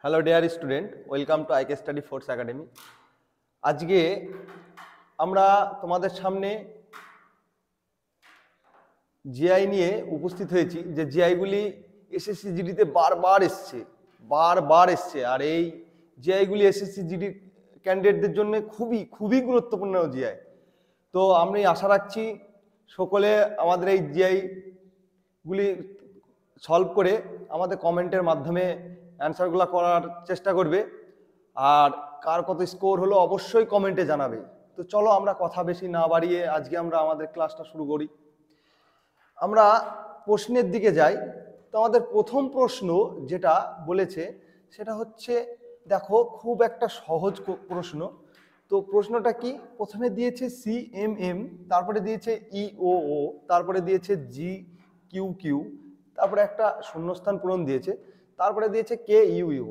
Hello dear student, welcome to IK study force academy. আজকে আমরা তোমাদের সামনে জিআই নিয়ে উপস্থিত হয়েছি। যে জিআইগুলি এসএসসি জিডিতে বারবার এসছে আর এই জিআইগুলি এসএসসি জিডি ক্যান্ডিডেটদের জন্য খুবই গুরুত্বপূর্ণ জিআই। তো আমি আশা রাখছি সকলে আমাদের এই জিআইগুলি সলভ করে আমাদের কমেন্টের মাধ্যমে অ্যান্সারগুলো করার চেষ্টা করবে। আর কার কত স্কোর হলো অবশ্যই কমেন্টে জানাবে। তো চলো আমরা কথা বেশি না বাড়িয়ে আজকে আমরা আমাদের ক্লাসটা শুরু করি। আমরা প্রশ্নের দিকে যাই। তো আমাদের প্রথম প্রশ্ন যেটা বলেছে সেটা হচ্ছে, দেখো খুব একটা সহজ প্রশ্ন। তো প্রশ্নটা কি, প্রথমে দিয়েছে সিএমএম, তারপরে দিয়েছে ইওও, তারপরে দিয়েছে জিকিউকিউ, তারপরে একটা শূন্যস্থান পূরণ দিয়েছে, তারপরে দিয়েছে কেইউ।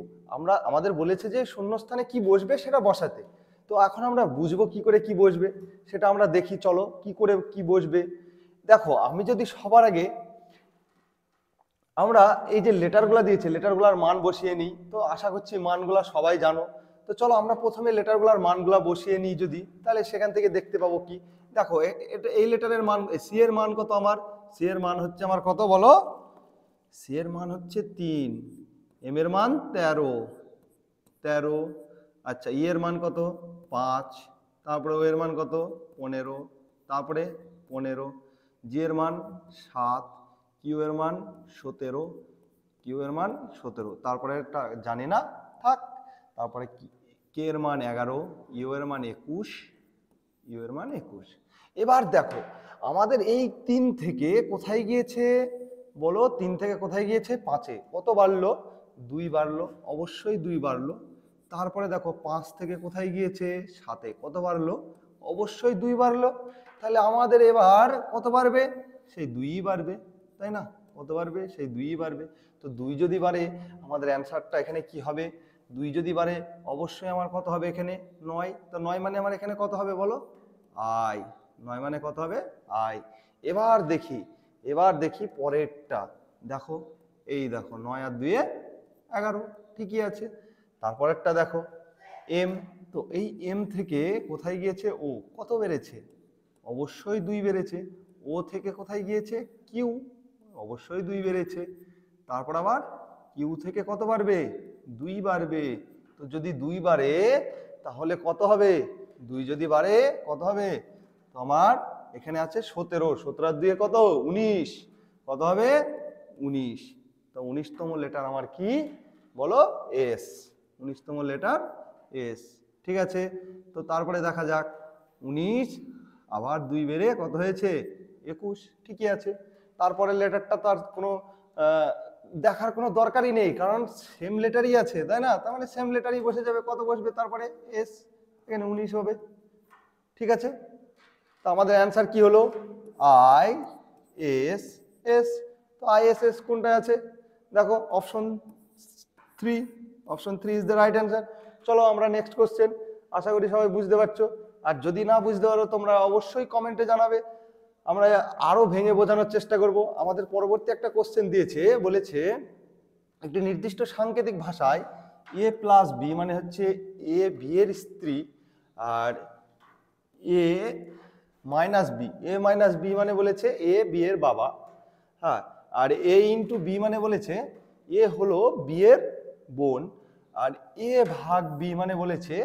আমাদের বলেছে যে শূন্যস্থানে কি বসবে সেটা বসাতে। তো এখন আমরা বুঝবো কি করে কি বসবে সেটা আমরা দেখি। চলো কি করে কি বসবে। দেখো আমি যদি সবার আগে আমরা এই যে লেটারগুলো দিয়েছে লেটারগুলোর মান বসিয়ে নিই। তো আশা করছি মানগুলা সবাই জানো। তো চলো আমরা প্রথমে লেটারগুলোর মানগুলা বসিয়ে নিই যদি, তাহলে সেখান থেকে দেখতে পাবো কি। দেখো এই লেটারের মান, সি এর মান কত, আমার সি এর মান হচ্ছে আমার কত বলো, সি এর মান হচ্ছে 3, এম এর মান 13, আচ্ছা ই এর মান কত 5, তারপরে ও এর মান কত 15, তারপরে 15, জি এর মান 7, কিউ এর মান 17, তারপরে একটা জানি না থাক, তারপরে কে এর মান 11, ইউ এর মান 21, এবার দেখো আমাদের এই 3 থেকে কোথায় গিয়েছে বলো, 3 থেকে কোথায় গিয়েছে 5-এ, কত বাড়লো 2 বাড়লো, অবশ্যই 2 বাড়লো। তারপরে দেখো 5 থেকে কোথায় গিয়েছে 7-এ, কত বাড়লো, অবশ্যই 2 বাড়লো। তাহলে আমাদের এবার কত বাড়বে, সেই 2ই বাড়বে, তাই না? কত বাড়বে, সেই 2ই বাড়বে। তো 2 যদি বাড়ে আমাদের অ্যান্সারটা এখানে কি হবে, 2 যদি বাড়ে অবশ্যই আমার কত হবে এখানে 9। তো 9 মানে আমার এখানে কত হবে বলো, আই। 9 মানে কত হবে, আই। এবার দেখি পরেরটা। দেখো এই দেখো 9 আর 2 11, ঠিকই আছে। তারপরেরটা দেখো এম, তো এই এম থেকে কোথায় গিয়েছে ও, কত বেড়েছে, অবশ্যই 2 বেড়েছে। ও থেকে কোথায় গিয়েছে কিউ, অবশ্যই 2 বেড়েছে। তারপর আবার কিউ থেকে কত বাড়বে, 2 বাড়বে। তো যদি 2 বাড়ে তাহলে কত হবে, 2 যদি বাড়ে কত হবে, তো আমার এখানে আছে 17, 17 আর 2 কত 19, কত হবে 19। তো 19তম লেটার আমার কি বলো, এস, 19তম লেটার এস, ঠিক আছে। তো তারপরে দেখা যাক 19 আবার 2 বেড়ে কত হয়েছে 21, ঠিকই আছে। তারপরে লেটারটা তো আর কোনো দেখার কোনো দরকারই নেই, কারণ সেম লেটারই আছে, তাই না? তার মানে সেম লেটারই বসে যাবে, কত বসবে তারপরে এস, এখানে 19 হবে, ঠিক আছে। তো আমাদের অ্যান্সার কি হলো, আই এস এস। তো আই এস এস কোনটায় আছে, দেখো option 3 is the right answer. চলো আমরা নেক্সট কোশ্চেন। আশা করি সবাই বুঝতে পারছো, আর যদি না বুঝতে পারো তোমরা অবশ্যই কমেন্টে জানাবে, আমরা আরো ভেঙে বোঝানোর চেষ্টা করব। আমাদের পরবর্তী একটা কোশ্চেন দিয়েছে, বলেছে একটি নির্দিষ্ট সাংকেতিক ভাষায় এ প্লাস বি মানে হচ্ছে এ বি এর স্ত্রী, আর এ মাইনাস বি মানে বলেছে এ বি এর বাবা, হ্যাঁ। আর এ ইন্টু বি মানে বলেছে এ হলো বি এর বোন, আর এ ভাগ বি মানে বলেছে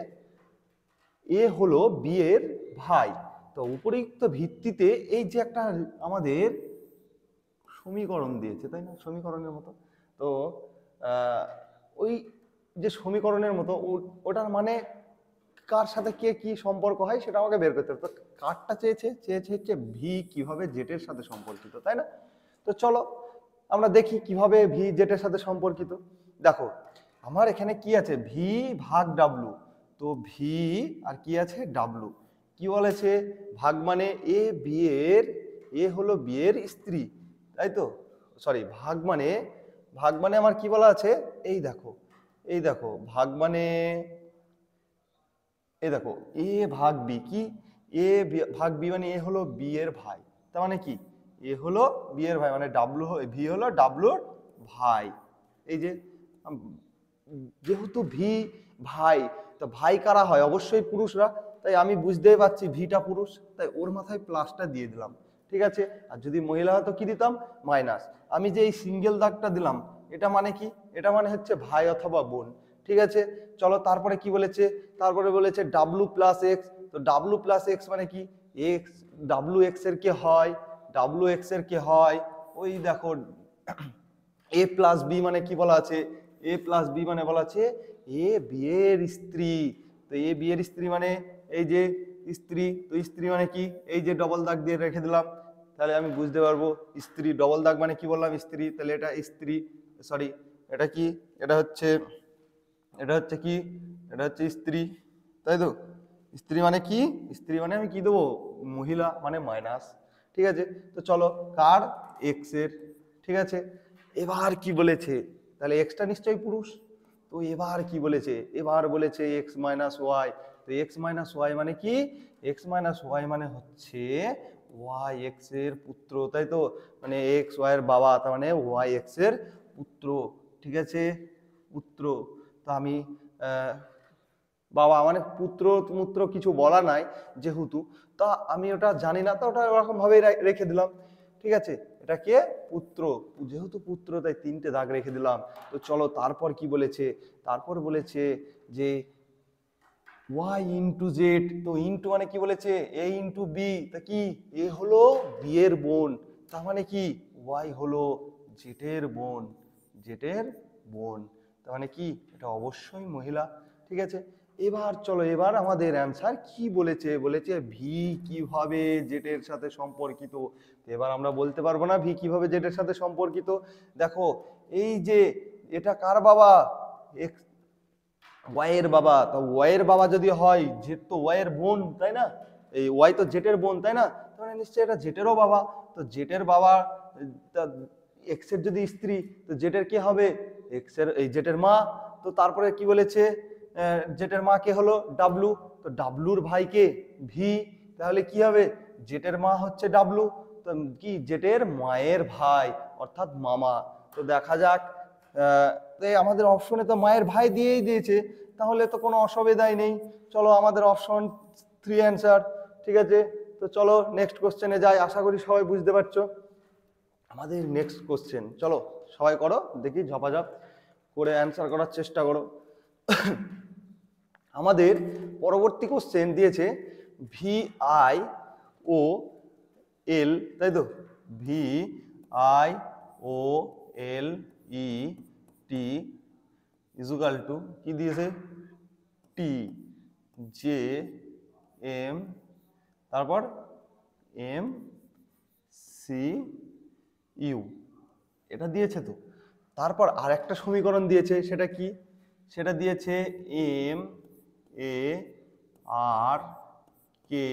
এ হলো বি এর ভাই। তো উপরিউক্ত ভিত্তিতে এই যে একটা আমাদের সমীকরণ দিয়েছে, তাই না, সমীকরণের মতো। তো ওই যে সমীকরণের মতো ওটার মানে কার সাথে কে কি সম্পর্ক হয় সেটা আমাকে বের করতে হবে। তো কারটা চেয়েছে হচ্ছে ভি কিভাবে জেটের সাথে সম্পর্কিত, তাই না? তো চলো আমরা দেখি কিভাবে ভি জেটের সাথে সম্পর্কিত। দেখো আমার এখানে কি আছে, ভি ভাগ ডাব্লু। তো ভি আর কি আছে ডাব্লু, কি বলেছে ভাগ মানে এ হলো বি এর স্ত্রী, তাই তো, সরি ভাগ মানে আমার কি বলা আছে, এই দেখো ভাগ মানে এই দেখো এ ভাগ বি, কি এ ভাগ বি মানে এ হলো বি এর ভাই, তার মানে কি এ হলো বি এর ভাই, মানে ভি হলো ডাব্লুর ভাই। এই যে যেহেতু ভি ভাই, তো ভাই কারা হয়? অবশ্যই পুরুষরা, তাই আমি বুঝতেই পারছি ভিটা পুরুষ, তাই ওর মাথায় প্লাসটা দিয়ে দিলাম। ঠিক আছে, আর যদি মহিলা হতো কি দিতাম? মাইনাস। আমি যে এই সিঙ্গেল দাগটা দিলাম, এটা মানে কি? এটা মানে হচ্ছে ভাই অথবা বোন। ঠিক আছে, চলো তারপরে কি বলেছে? তারপরে বলেছে ডাব্লু প্লাস এক্স। তো ডাব্লু প্লাস এক্স মানে কি? এক্স, ডাব্লু এক্স এর কে হয়? ডাব্লু এক্স এর কে হয়? ওই দেখো এ প্লাস বি মানে কি বলা আছে? এ প্লাস বি মানে বলা আছে এ বিয়ের স্ত্রী। তো এ বিয়ের স্ত্রী মানে এই যে স্ত্রী, তো স্ত্রী মানে কি? এই যে ডবল দাগ দিয়ে রেখে দিলাম, তাহলে আমি বুঝতে পারবো স্ত্রী। ডবল দাগ মানে কি বললাম? স্ত্রী। তাহলে এটা স্ত্রী, সরি এটা কি? এটা হচ্ছে, এটা হচ্ছে কি? এটা হচ্ছে স্ত্রী, তাই তো? স্ত্রী মানে কি? স্ত্রী মানে আমি কি দেবো? মহিলা, মানে মাইনাস। ঠিক আছে, তো চলো কার? এক্স এর। ঠিক আছে, এবার কি বলেছে? তাহলে এক্সটা নিশ্চয়ই পুরুষ। তো এবার কি বলেছে? এবার বলেছে এক্স মাইনাস ওয়াই। তো এক্স মাইনাস ওয়াই মানে কি? এক্স মাইনাস ওয়াই মানে হচ্ছে ওয়াই এক্স এর পুত্র, তাই তো? মানে এক্স ওয়াই এর বাবা, তার মানে ওয়াই এক্স এর পুত্র। ঠিক আছে, পুত্র। তো আমি বাবা মানে পুত্র মুত্র কিছু বলা নাই যেহেতু, তা আমি ওটা জানি না, তো ওটা ওরকম ভাবেই রেখে দিলাম। ঠিক আছে, এটা কে? পুত্র। যেহেতু পুত্র তাই 3টে দাগ রেখে দিলাম। তো চলো তারপর কি বলেছে? তারপর বলেছে যে ওয়াই ইন্টু জেড। তো ইন্টু মানে কি বলেছে? এ ইন্টু বি। তা কি? এ হলো বি এর বোন, তার মানে কি? ওয়াই হলো জেটের বোন, জেটের বোন। তার মানে কি? এটা অবশ্যই মহিলা। ঠিক আছে, এবার চলো, এবার আমাদের অ্যান্সার কি বলেছে? বলেছে ভি কিভাবে জেটের সাথে সম্পর্কিত। এবার আমরা বলতে পারবো না ভি কিভাবে জেটের সাথে সম্পর্কিত? দেখো এই যে এটা কার বাবা? এক্স, ওয়াই এর বাবা। তো ওয়াই এর বাবা যদি হয়, জেড তো ওয়াই এর বোন, তাই না? এই ওয়াই তো জেটের বোন, তাই না? তাহলে নিশ্চয়ই এটা জেটেরও বাবা। তো জেটের বাবা, এক্স এর যদি স্ত্রী, তো জেটের কি হবে? এক্স এর, এই জেটের মা। তো তারপরে কি বলেছে? জেটের মা কে হলো? ডাব্লু। তো ডাব্লুর ভাই কে? ভি। তাহলে কি হবে? জেটের মা হচ্ছে ডাব্লু, তো কি? জেটের মায়ের ভাই, অর্থাৎ মামা। তো দেখা যাক, আমাদের অপশনে তো মায়ের ভাই দিয়েই দিয়েছে, তাহলে তো কোনো অসুবিধাই নেই। চলো আমাদের অপশন 3 অ্যান্সার। ঠিক আছে, তো চলো নেক্সট কোশ্চেনে যাই। আশা করি সবাই বুঝতে পারছো। আমাদের নেক্সট কোশ্চেন, চলো সবাই করো দেখি, ঝপাঝপ করে অ্যান্সার করার চেষ্টা করো। আমাদের পরবর্তী কোশ্চেন দিয়েছে ভি আই ও এল, তাই তো? V I O L E T is equal to কি দিয়েছে? টি জে এম, তারপর এম সি ইউ, এটা দিয়েছে তো। তারপর আর একটা সমীকরণ দিয়েছে, সেটা কি? সেটা দিয়েছে এম এ আর কে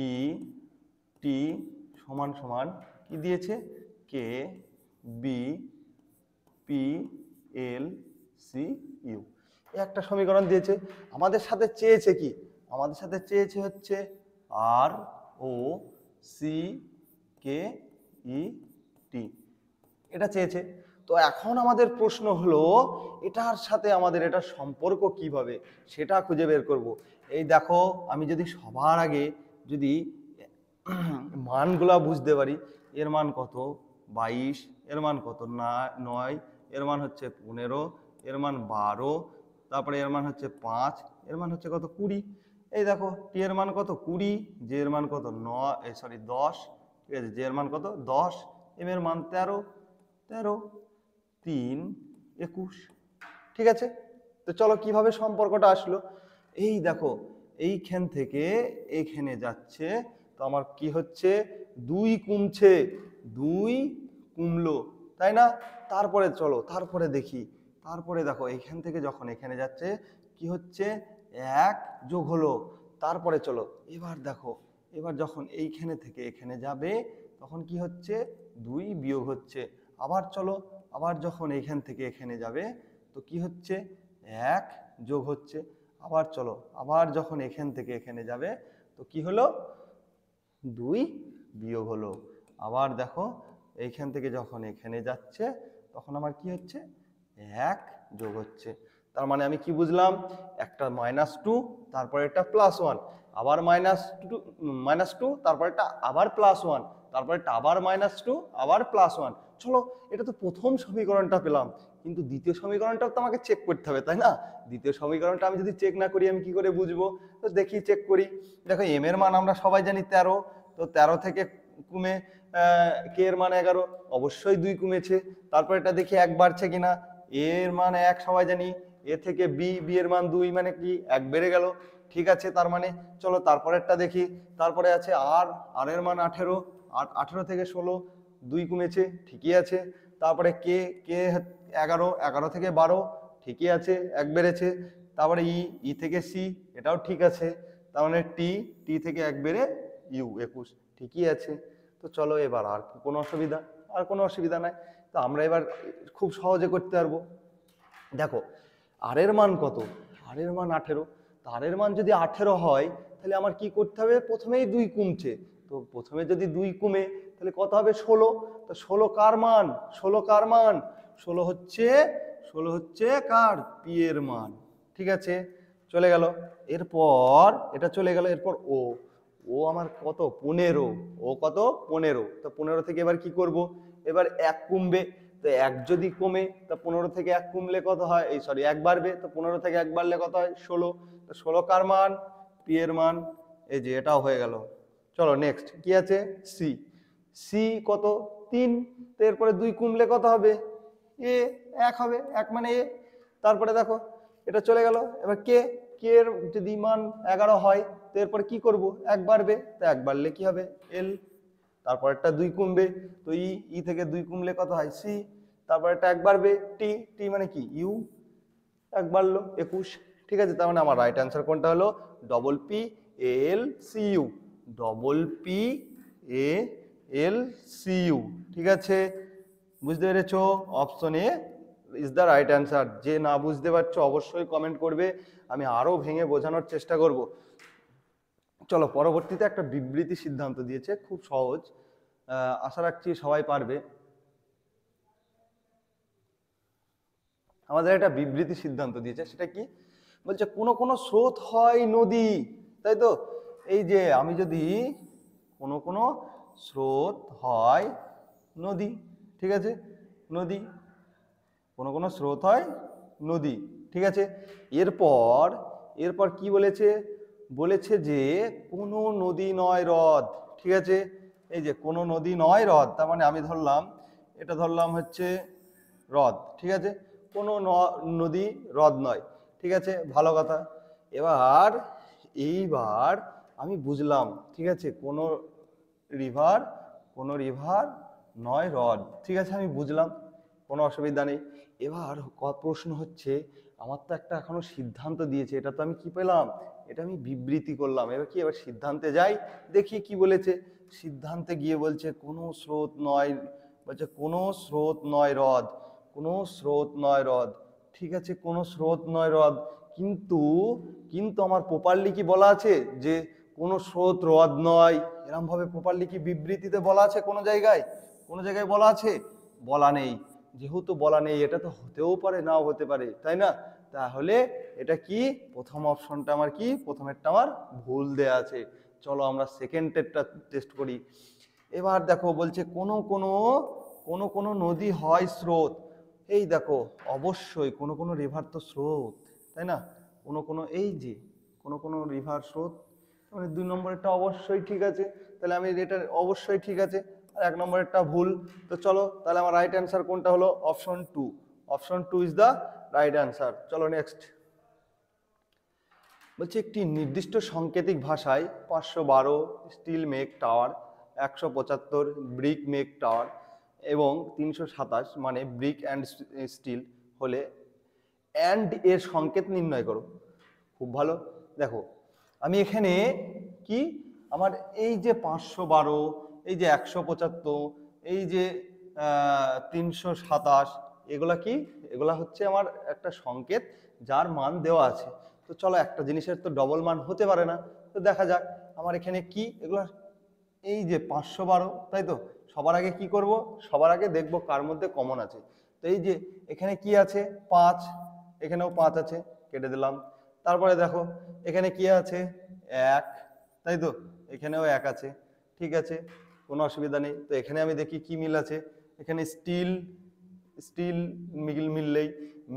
ই টি সমান সমান কি দিয়েছে? K B P L C U, একটা সমীকরণ দিয়েছে। আমাদের সাথে চেয়েছে কি? আমাদের সাথে চেয়েছে হচ্ছে আর ও সি কে ই টি, এটা চেয়েছে। তো এখন আমাদের প্রশ্ন হলো এটার সাথে আমাদের এটার সম্পর্ক কিভাবে, সেটা খুঁজে বের করব। এই দেখো, আমি যদি সবার আগে যদি মানগুলা বুঝতে পারি, এর মান কত? 22, এর মান কত? 9, এর মান হচ্ছে 15, এর মান 12, তারপরে এর মান হচ্ছে 5, এর মান হচ্ছে কত? 20। এই দেখো টি এর মান কত? 20, জে এর মান কত? 10। ঠিক আছে, জে এর মান কত? 10, এম এর মান 13, 3, 21। ঠিক আছে, তো চলো কিভাবে সম্পর্কটা আসলো। এই দেখো, এইখান থেকে এইখানে যাচ্ছে, তো আমার কি হচ্ছে? 2 কমছে, 2 কমলো, তাই না? তারপরে চলো তারপরে দেখি, তারপরে দেখো এইখান থেকে যখন এখানে যাচ্ছে কি হচ্ছে? 1 যোগ হলো। তারপরে চলো এবার দেখো, এবার যখন এইখানে থেকে এখানে যাবে তখন কি হচ্ছে? 2 বিয়োগ হচ্ছে। আবার চলো, আবার যখন এইখান থেকে এখানে যাবে তো কি হচ্ছে? 1 যোগ হচ্ছে। আবার চলো, আবার যখন এখান থেকে এখানে যাবে তো কি হলো? 2 বিয়োগ হলো। আবার দেখো এইখান থেকে যখন এখানে যাচ্ছে তখন আমার কি হচ্ছে? 1 যোগ হচ্ছে। তার মানে আমি কি বুঝলাম, একটা -2 তারপরে একটা +1, আবার -2 তারপরে একটা আবার +1, তারপরে একটা আবার -2 আবার +1। চলো, এটা তো প্রথম সমীকরণটা পেলাম, কিন্তু দ্বিতীয় সমীকরণটাও তো আমাকে চেক করতে হবে, তাই না? দ্বিতীয় সমীকরণটা আমি যদি চেক না করি আমি কি করে বুঝবো? তো দেখি, চেক করি। দেখো এম এর মান আমরা সবাই জানি 13, তো 13 থেকে কমে কে এর মান 11, অবশ্যই 2 কমেছে। তারপর এটা দেখি 1 বাড়ছে কিনা, এ এর মান 1 সবাই জানি, এ থেকে বি এর মান 2 মানে কি 1 বেড়ে গেল, ঠিক আছে। তার মানে চলো তারপরেরটা দেখি। তারপরে আছে আর এর মান 18, 18 থেকে 16, 2 কমেছে, ঠিকই আছে। তারপরে কে 11 থেকে 12, ঠিকই আছে, 1 বেড়েছে। তারপরে ই থেকে সি, এটাও ঠিক আছে। তার মানে টি থেকে 1 বেড়ে ইউ 21, ঠিকই আছে। তো চলো এবার আর কোনো অসুবিধা, আর কোনো অসুবিধা নাই। তো আমরা এবার খুব সহজে করতে পারবো। দেখো আর এর মান কত, আর এর মান 18, তো আর এর মান যদি 18 হয় তাহলে আমার কি করতে হবে, প্রথমেই 2 কমছে, তো প্রথমে যদি 2 কমে তাহলে কত হবে 16, তো 16 কার মান, 16 কার মান, 16 হচ্ছে কার, পি এর মান, ঠিক আছে। চলে গেল, এরপর এটা চলে গেল, এরপর ও আমার কত 15, ও কত 15, তো 15 থেকে এবার কি করব, এবার 1 কমবে, তো 1 যদি কমে তা 15 থেকে 1 কমলে কত হয়, এই সরি 1 বাড়বে, তো 15 থেকে 1 বাড়লে কত হয় 16, তো 16 কার মান, পি এর মান, এই যে এটাও হয়ে গেল। চলো নেক্সট কি আছে, সি কত 3, তো এরপরে 2 কমলে কত হবে, এ 1 হবে, 1 মানে এ। তারপরে দেখো এটা চলে গেল, এবার কে এর যদি মান 11 হয় তো এরপরে কি করব, 1 বাড়বে, তো 1 বাড়লে কি হবে এল, তারপর একটা 2 কমবে, তো ই থেকে 2 কমলে কত হয় সি, তারপর একটা 1 বাড়বে টি মানে কি ইউ, 1 বাড়লো 21, ঠিক আছে। তার মানে আমার রাইট অ্যান্সার কোনটা হলো, double P L C U, double P L C U, ঠিক আছে। বুঝতে পেরেছো, option A is the right answer. যে না বুঝতে পারছো অবশ্যই কমেন্ট করবে, আমি আরো ভেঙে বোঝানোর চেষ্টা করব। চলো পরবর্তীতে একটা বিবৃতি সিদ্ধান্ত দিয়েছে, খুব সহজ, আশা রাখছি সবাই পারবে। আমাদের একটা বিবৃতি সিদ্ধান্ত দিয়েছে, সেটা কি বলছে, কোনো স্রোত হয় নদী, তাই তো। এই যে আমি যদি কোনো স্রোত হয় নদী, ঠিক আছে, নদী, কোনো স্রোত হয় নদী, ঠিক আছে। এরপর কি বলেছে যে কোনো নদী নয় হ্রদ, ঠিক আছে। এই যে কোনো নদী নয় হ্রদ, তার মানে আমি এটা ধরলাম হচ্ছে হ্রদ, ঠিক আছে। কোনো নদী হ্রদ নয়, ঠিক আছে, ভালো কথা। এইবার আমি বুঝলাম, ঠিক আছে, কোনো রিভার নয় হ্রদ, ঠিক আছে, আমি বুঝলাম, কোনো অসুবিধা নেই। এবার প্রশ্ন হচ্ছে, আমার তো একটা এখনো সিদ্ধান্ত দিয়েছে, এটা তো আমি কি পেলাম, এটা আমি বিবৃতি করলাম, এবার কি, এবার সিদ্ধান্তে যাই, দেখি কি বলেছে। সিদ্ধান্তে গিয়ে বলছে কোনো স্রোত নয়, বলছে কোনো স্রোত নয় হ্রদ, কোনো স্রোত নয় হ্রদ, ঠিক আছে, কোনো স্রোত নয় হ্রদ, কিন্তু আমার প্রপারলি কি বলা আছে যে কোনো স্রোত হ্রদ নয়, এরকম ভাবে প্রপারলি কি বিবৃতিতে বলা আছে কোনো জায়গায় বলা আছে, বলা নেই। যেহেতু বলা নেই, এটা তো হতেও পারে নাও হতে পারে, তাই না। তাহলে এটা কি, প্রথম অপশনটা আমার কি, প্রথমেরটা আমার ভুল দেয়া আছে। চলো আমরা সেকেন্ডেরটা টেস্ট করি। এবার দেখো বলছে কোনো নদী হয় স্রোত, এই দেখো অবশ্যই কোনো রিভার তো স্রোত, তাই না। এই যে কোনো রিভার স্রোত, মানে 2 নম্বরেরটা অবশ্যই ঠিক আছে, তাহলে আমি এটা অবশ্যই ঠিক আছে, আর 1 নম্বরেরটা ভুল। তো চলো তাহলে আমার রাইট অ্যান্সার কোনটা হলো, option two is the right answer. চলো নেক্সট বলছে, একটি নির্দিষ্ট সাংকেতিক ভাষায় 512 steel make tower, 175 brick make tower এবং 327 মানে ব্রিক অ্যান্ড স্টিল হলে অ্যান্ড এর সংকেত নির্ণয় করো। খুব ভালো, দেখো আমি এখানে কি, আমার এই যে 512, এই যে 175, এই যে 327, এগুলা কি, এগুলা হচ্ছে আমার একটা সংকেত যার মান দেওয়া আছে। তো চলো একটা জিনিসের তো ডবল মান হতে পারে না, তো দেখা যাক আমার এখানে কি, এগুলা এই যে 512, তাই তো। সবার আগে কি করব, সবার আগে দেখব কার মধ্যে কমন আছে। তো এই যে এখানে কি আছে 5, এখানেও 5 আছে, কেটে দিলাম। তারপরে দেখো এখানে কি আছে 1, তাই তো, এখানেও 1 আছে, ঠিক আছে, কোনো অসুবিধা নেই। তো এখানে আমি দেখি কি মিল আছে, এখানে স্টিল স্টিল মিললেই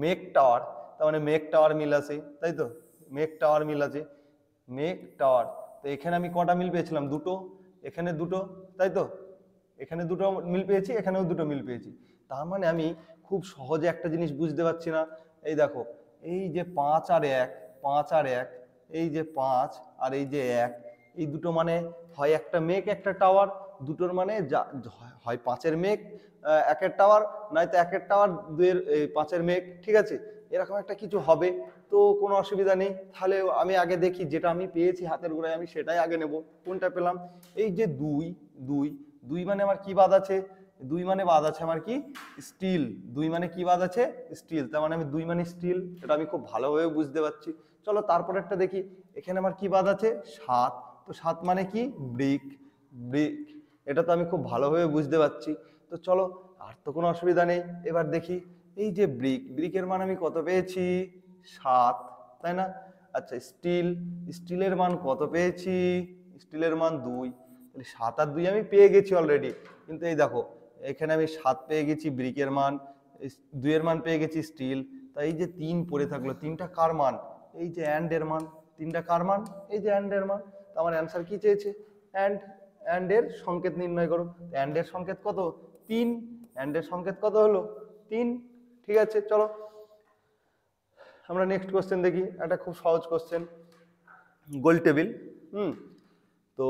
মেক টাওয়ার, তার মানে মেক টাওয়ার মিল আছে, তাই তো, মেক টাওয়ার মিল আছে, মেক টাওয়ার। তো এখানে আমি কটা মিল পেয়েছিলাম, দুটো, এখানে দুটো, তাই তো, এখানে দুটো মিল পেয়েছি, এখানেও দুটো মিল পেয়েছি। তার মানে আমি খুব সহজে একটা জিনিস বুঝতে পারছি না, এই দেখো এই যে 5 আর 1, 5 আর 1, এই যে 5 আর এই যে 1, এই দুটো মানে হয় একটা মেক একটা টাওয়ার, দুটোর মানে হয় 5-এর মেক 1-এর টাওয়ার, নয়তো 1-এর টাওয়ার 5-এর মেক, ঠিক আছে, এরকম একটা কিছু হবে। তো কোনো অসুবিধা নেই, তাহলে আমি আগে দেখি যেটা আমি পেয়েছি হাতের গোড়ায় আমি সেটাই আগে নেব। কোনটা পেলাম, এই যে 2, 2, 2 মানে আমার কি বাদ আছে, 2 মানে বাদ আছে আমার কি স্টিল, 2 মানে কি বাদ আছে স্টিল, তার মানে আমি 2 মানে স্টিল, এটা আমি খুব ভালোভাবে বুঝতে পারছি। চলো তারপর একটা দেখি, এখানে আমার কি বাদ আছে 7, তো 7 মানে কি ব্রিক, ব্রিক, এটা তো আমি খুব ভালোভাবে বুঝতে পারছি। তো চলো আর তো কোনো অসুবিধা নেই, এবার দেখি এই যে ব্রিক, ব্রিকের মান আমি কত পেয়েছি 7, তাই না? আচ্ছা স্টিল, স্টিলের মান কত পেয়েছি, স্টিলের মান 2, তাহলে 7 আর 2 আমি পেয়ে গেছি অলরেডি। কিন্তু এই দেখো এখানে আমি 7 পেয়ে গেছি ব্রিকের মান, 2 এর মান পেয়ে গেছি স্টিল, তাই এই যে 3 পড়ে থাকলো, 3টা কার মান, এই যে অ্যান্ড এর মান, 3টা কার মান, এই যে অ্যান্ড এর মান। তো আমার অ্যান্সার কি চেয়েছে অ্যান্ড, অ্যান্ড এর সংকেত নির্ণয় করো। অ্যান্ড এর সংকেত কত 3, অ্যান্ড এর সংকেত কত হলো 3, ঠিক আছে। চলো আমরা নেক্সট কোশ্চেন দেখি, একটা খুব সহজ কোশ্চেন, গোল টেবিল। তো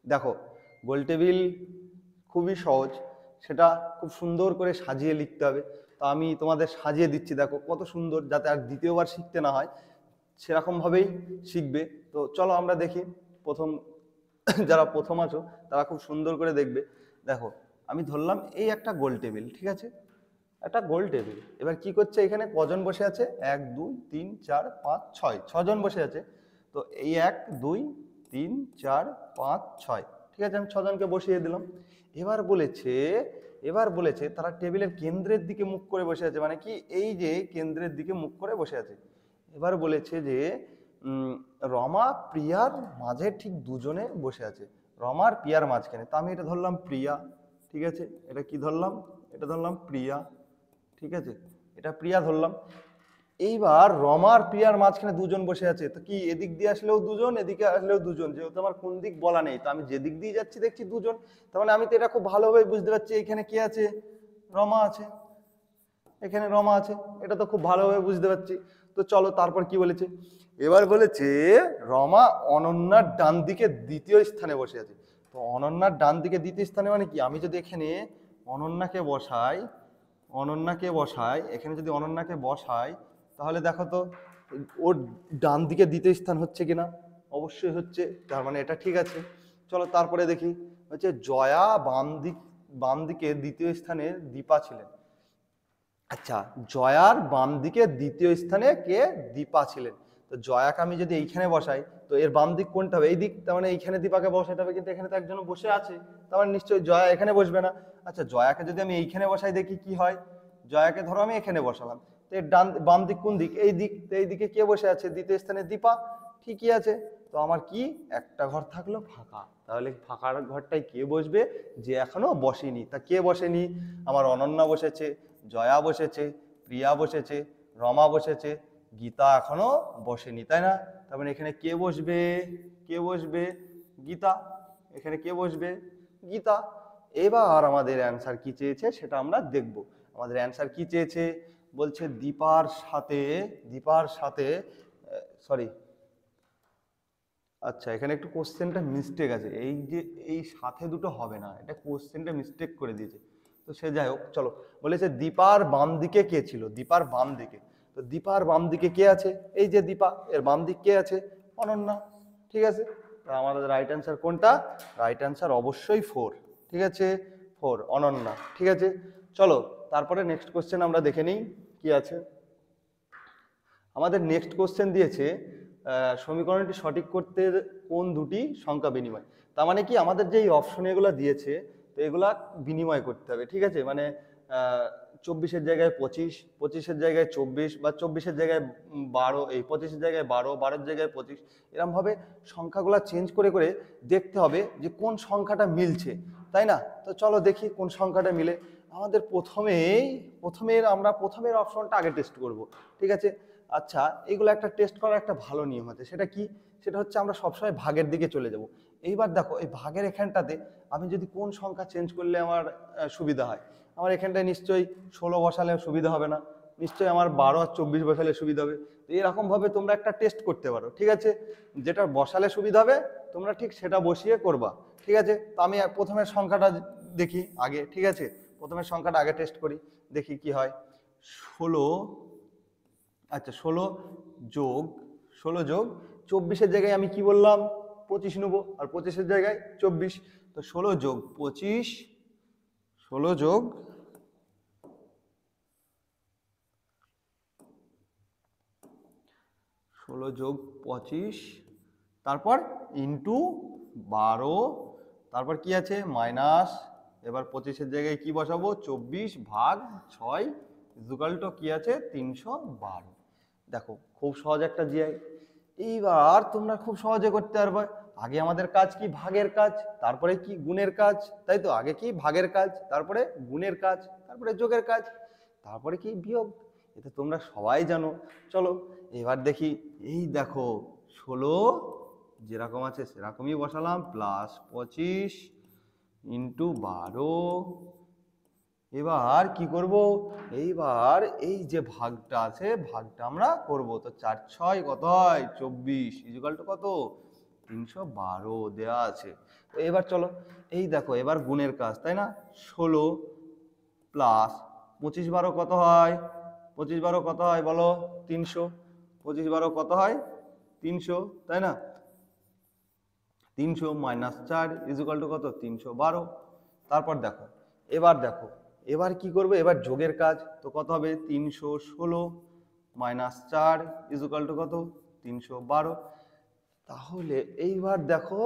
দেখো গোল টেবিল খুবই সহজ, সেটা খুব সুন্দর করে সাজিয়ে লিখতে হবে। তো আমি তোমাদের সাজিয়ে দিচ্ছি, দেখো কত সুন্দর, যাতে আর দ্বিতীয়বার শিখতে না হয়, সেরকমভাবেই শিখবে। তো চলো আমরা দেখি, প্রথম যারা প্রথম আছো তারা খুব সুন্দর করে দেখবে। দেখো আমি ধরলাম এই একটা গোল টেবিল, ঠিক আছে, একটা গোল টেবিল। এবার কি করছে, এখানে কজন বসে আছে 1 2 3 4 5 6, 6 জন বসে আছে। তো এই 1 2 3 4 5 6, ঠিক আছে, আমি 6 জনকে বসিয়ে দিলাম। এবার বলেছে তারা টেবিলের কেন্দ্রের দিকে মুখ করে বসে আছে, মানে কি এই যে কেন্দ্রের দিকে মুখ করে বসে আছে। এবার বলেছে যে রমা প্রিয়ার মাঝে ঠিক দুজনে বসে আছে, রমা আর প্রিয়ার মাঝখানে। তো আমি এটা ধরলাম প্রিয়া, ঠিক আছে, এটা কি ধরলাম, এটা ধরলাম প্রিয়া, ঠিক আছে, এটা প্রিয়া ধরলাম। এইবার রমার প্রিয়ার মাঝখানে দুজন বসে আছে, তো কি এদিক দিয়ে আসলেও দুজন, এদিকে আসলেও দুজন, যেহেতু আমার কোন দিক বলা নেই, তো আমি যে দিক দিয়ে যাচ্ছি দেখছি দুজন, তার মানে আমি তো এটা খুব ভালোভাবে বুঝতে পারছি এখানে কি আছে রমা আছে, এখানে রমা আছে, এটা তো খুব ভালোভাবে বুঝতে পারছি। তো চলো তারপর কি বলেছে, এবার বলেছে রমা অনন্যার ডান দিকে দ্বিতীয় স্থানে বসে আছে। তো অনন্যার ডান দিকে দ্বিতীয় স্থানে মানে কি, আমি যদি এখানে অনন্যাকে বসাই, এখানে যদি অনন্যাকে বসাই, তাহলে দেখো তো ওর ডান দিকে দ্বিতীয় স্থান হচ্ছে কিনা, অবশ্যই হচ্ছে, তার মানে এটা ঠিক আছে। চলো তারপরে দেখি, হচ্ছে জয়া বাম দিকে দ্বিতীয় স্থানে দীপা ছিলেন। আচ্ছা জয়ার বাম দিকে দ্বিতীয় স্থানে কে, দীপা ছিলেন। তো জয়াকে আমি যদি এইখানে বসাই, তো এর বাম দিক কোনটা হবে, এই দিক, তার মানে এইখানে দীপাকে বসাতে হবে, কিন্তু এখানে তো একজন বসে আছে, তার মানে নিশ্চয়ই জয়া এখানে বসবে না। আচ্ছা জয়াকে যদি আমি এইখানে বসাই দেখি কি হয়, জয়াকে ধরো আমি এখানে বসালাম, তো এর বাম দিক কোন দিক, এই দিক, তো এই দিকে কে বসে আছে, দ্বিতীয় স্থানে দীপা, ঠিকই আছে। তো আমার কি একটা ঘর থাকলো ফাঁকা, তাহলে ফাঁকা ঘরটায় কে বসবে, যে এখনো বসেনি, তা কে বসেনি, আমার অনন্যা বসেছে, জয়া বসেছে, প্রিয়া বসেছে, রমা বসেছে, গীতা এখনো বসেনি, তাই না? তার মানে এখানে কে বসবে, কে বসবে, গীতা, এখানে কে বসবে, গীতা। এবার আমাদের অ্যান্সার কি চেয়েছে সেটা আমরা দেখব। আমাদের অ্যান্সার কি চেয়েছে, বলছে দীপার সাথে সরি, আচ্ছা এখানে একটু কোশ্চেনটা মিস্টেক আছে, এই যে এই সাথে দুটো হবে না, এটা কোশ্চেনটা মিস্টেক করে দিয়েছে। তো সে যাই হোক, চলো বলেছে দীপার বাম দিকে কে ছিল, দীপার বাম দিকে। তো দীপার বাম দিকে কে আছে, এই যে দীপা, এর বাম দিক কে আছে, অনন্যা, ঠিক আছে। তা আমাদের রাইট অ্যান্সার কোনটা, রাইট অ্যান্সার অবশ্যই 4, ঠিক আছে, 4 অনন্যা, ঠিক আছে। চলো তারপরে নেক্সট কোশ্চেন আমরা দেখে নিই কি আছে। আমাদের নেক্সট কোশ্চেন দিয়েছে সমীকরণটি সঠিক করতে কোন দুটি সংখ্যা বিনিময়। তার মানে কি আমাদের যে অপশন এগুলো দিয়েছে, তো এগুলা বিনিময় করতে হবে, ঠিক আছে, মানে 24-এর জায়গায় 25, 25-এর জায়গায় 24, বা 24-এর জায়গায় 12, এই 25-এর জায়গায় 12, 12-এর জায়গায় 25, এরমভাবে সংখ্যাগুলো চেঞ্জ করে করে দেখতে হবে যে কোন সংখ্যাটা মিলছে, তাই না? তো চলো দেখি কোন সংখ্যাটা মিলে। আমাদের আমরা প্রথমের অপশনটা আগে টেস্ট করব, ঠিক আছে? আচ্ছা, এগুলো একটা টেস্ট করার একটা ভালো নিয়ম আছে, সেটা কি? সেটা হচ্ছে আমরা সবসময় ভাগের দিকে চলে যাব। এইবার দেখো এই ভাগের এখানটাতে আমি যদি কোন সংখ্যা চেঞ্জ করলে আমার সুবিধা হয়, আমার এখানটায় নিশ্চয়ই 16 বসালে সুবিধা হবে না, নিশ্চয়ই আমার 12 আর 24 বসালে সুবিধা হবে। তো এরকমভাবে তোমরা একটা টেস্ট করতে পারো, ঠিক আছে? যেটা বসালে সুবিধা হবে তোমরা ঠিক সেটা বসিয়ে করবা, ঠিক আছে? তো আমি প্রথমে সংখ্যাটা দেখি আগে, ঠিক আছে? প্রথমে সংখ্যাটা আগে টেস্ট করি, দেখি কি হয়। 16, আচ্ছা 16 যোগ 24-এর জায়গায় আমি কি বললাম 25 নেবো, আর 25-এর জায়গায় 24। তো 16 যোগ 25, 16 যোগ 25, তারপর ইন্টু 12, তারপর কি আছে মাইনাস, এবার 25-এর জায়গায় কি বসাবো 24 ভাগ 6 ইকুয়াল টু কি আছে 312। দেখো খুব সহজ একটা জিআই। এইবার তোমরা খুব সহজে করতে পারবে। আগে আমাদের কাজ কি ভাগের কাজ, তারপরে কি গুণের কাজ, তাই তো? আগে কি ভাগের কাজ, তারপরে গুণের কাজ, তারপরে যোগের কাজ, তারপরে কি বিয়োগ। এটা তোমরা সবাই জানো। চলো এবার দেখি, এই দেখো 16 যেরকম আছে সেরকমই বসালাম, প্লাস 25 ইন্টু 12। এবার কি করব, এইবার এই যে ভাগটা আছে ভাগটা আমরা করব। তো 4 6 কত হয় 24 ইকুয়াল টু কত 312 দেয়া আছে। তো এবার চলো এই দেখো এবার গুণের কাজ, তাই না? 16 প্লাস 25 12 কত হয়, 25 12 কত হয় বলো 300, 25 12 কত হয় 300, তাই না? 300 মাইনাস 4 ইকুয়াল টু কত 312। তারপর দেখো এবার কি করবে, এবার যোগের কাজ। তো কত হবে 316 মাইনাস 4 ইকুয়াল টু কত 312। তাহলে এইবার দেখো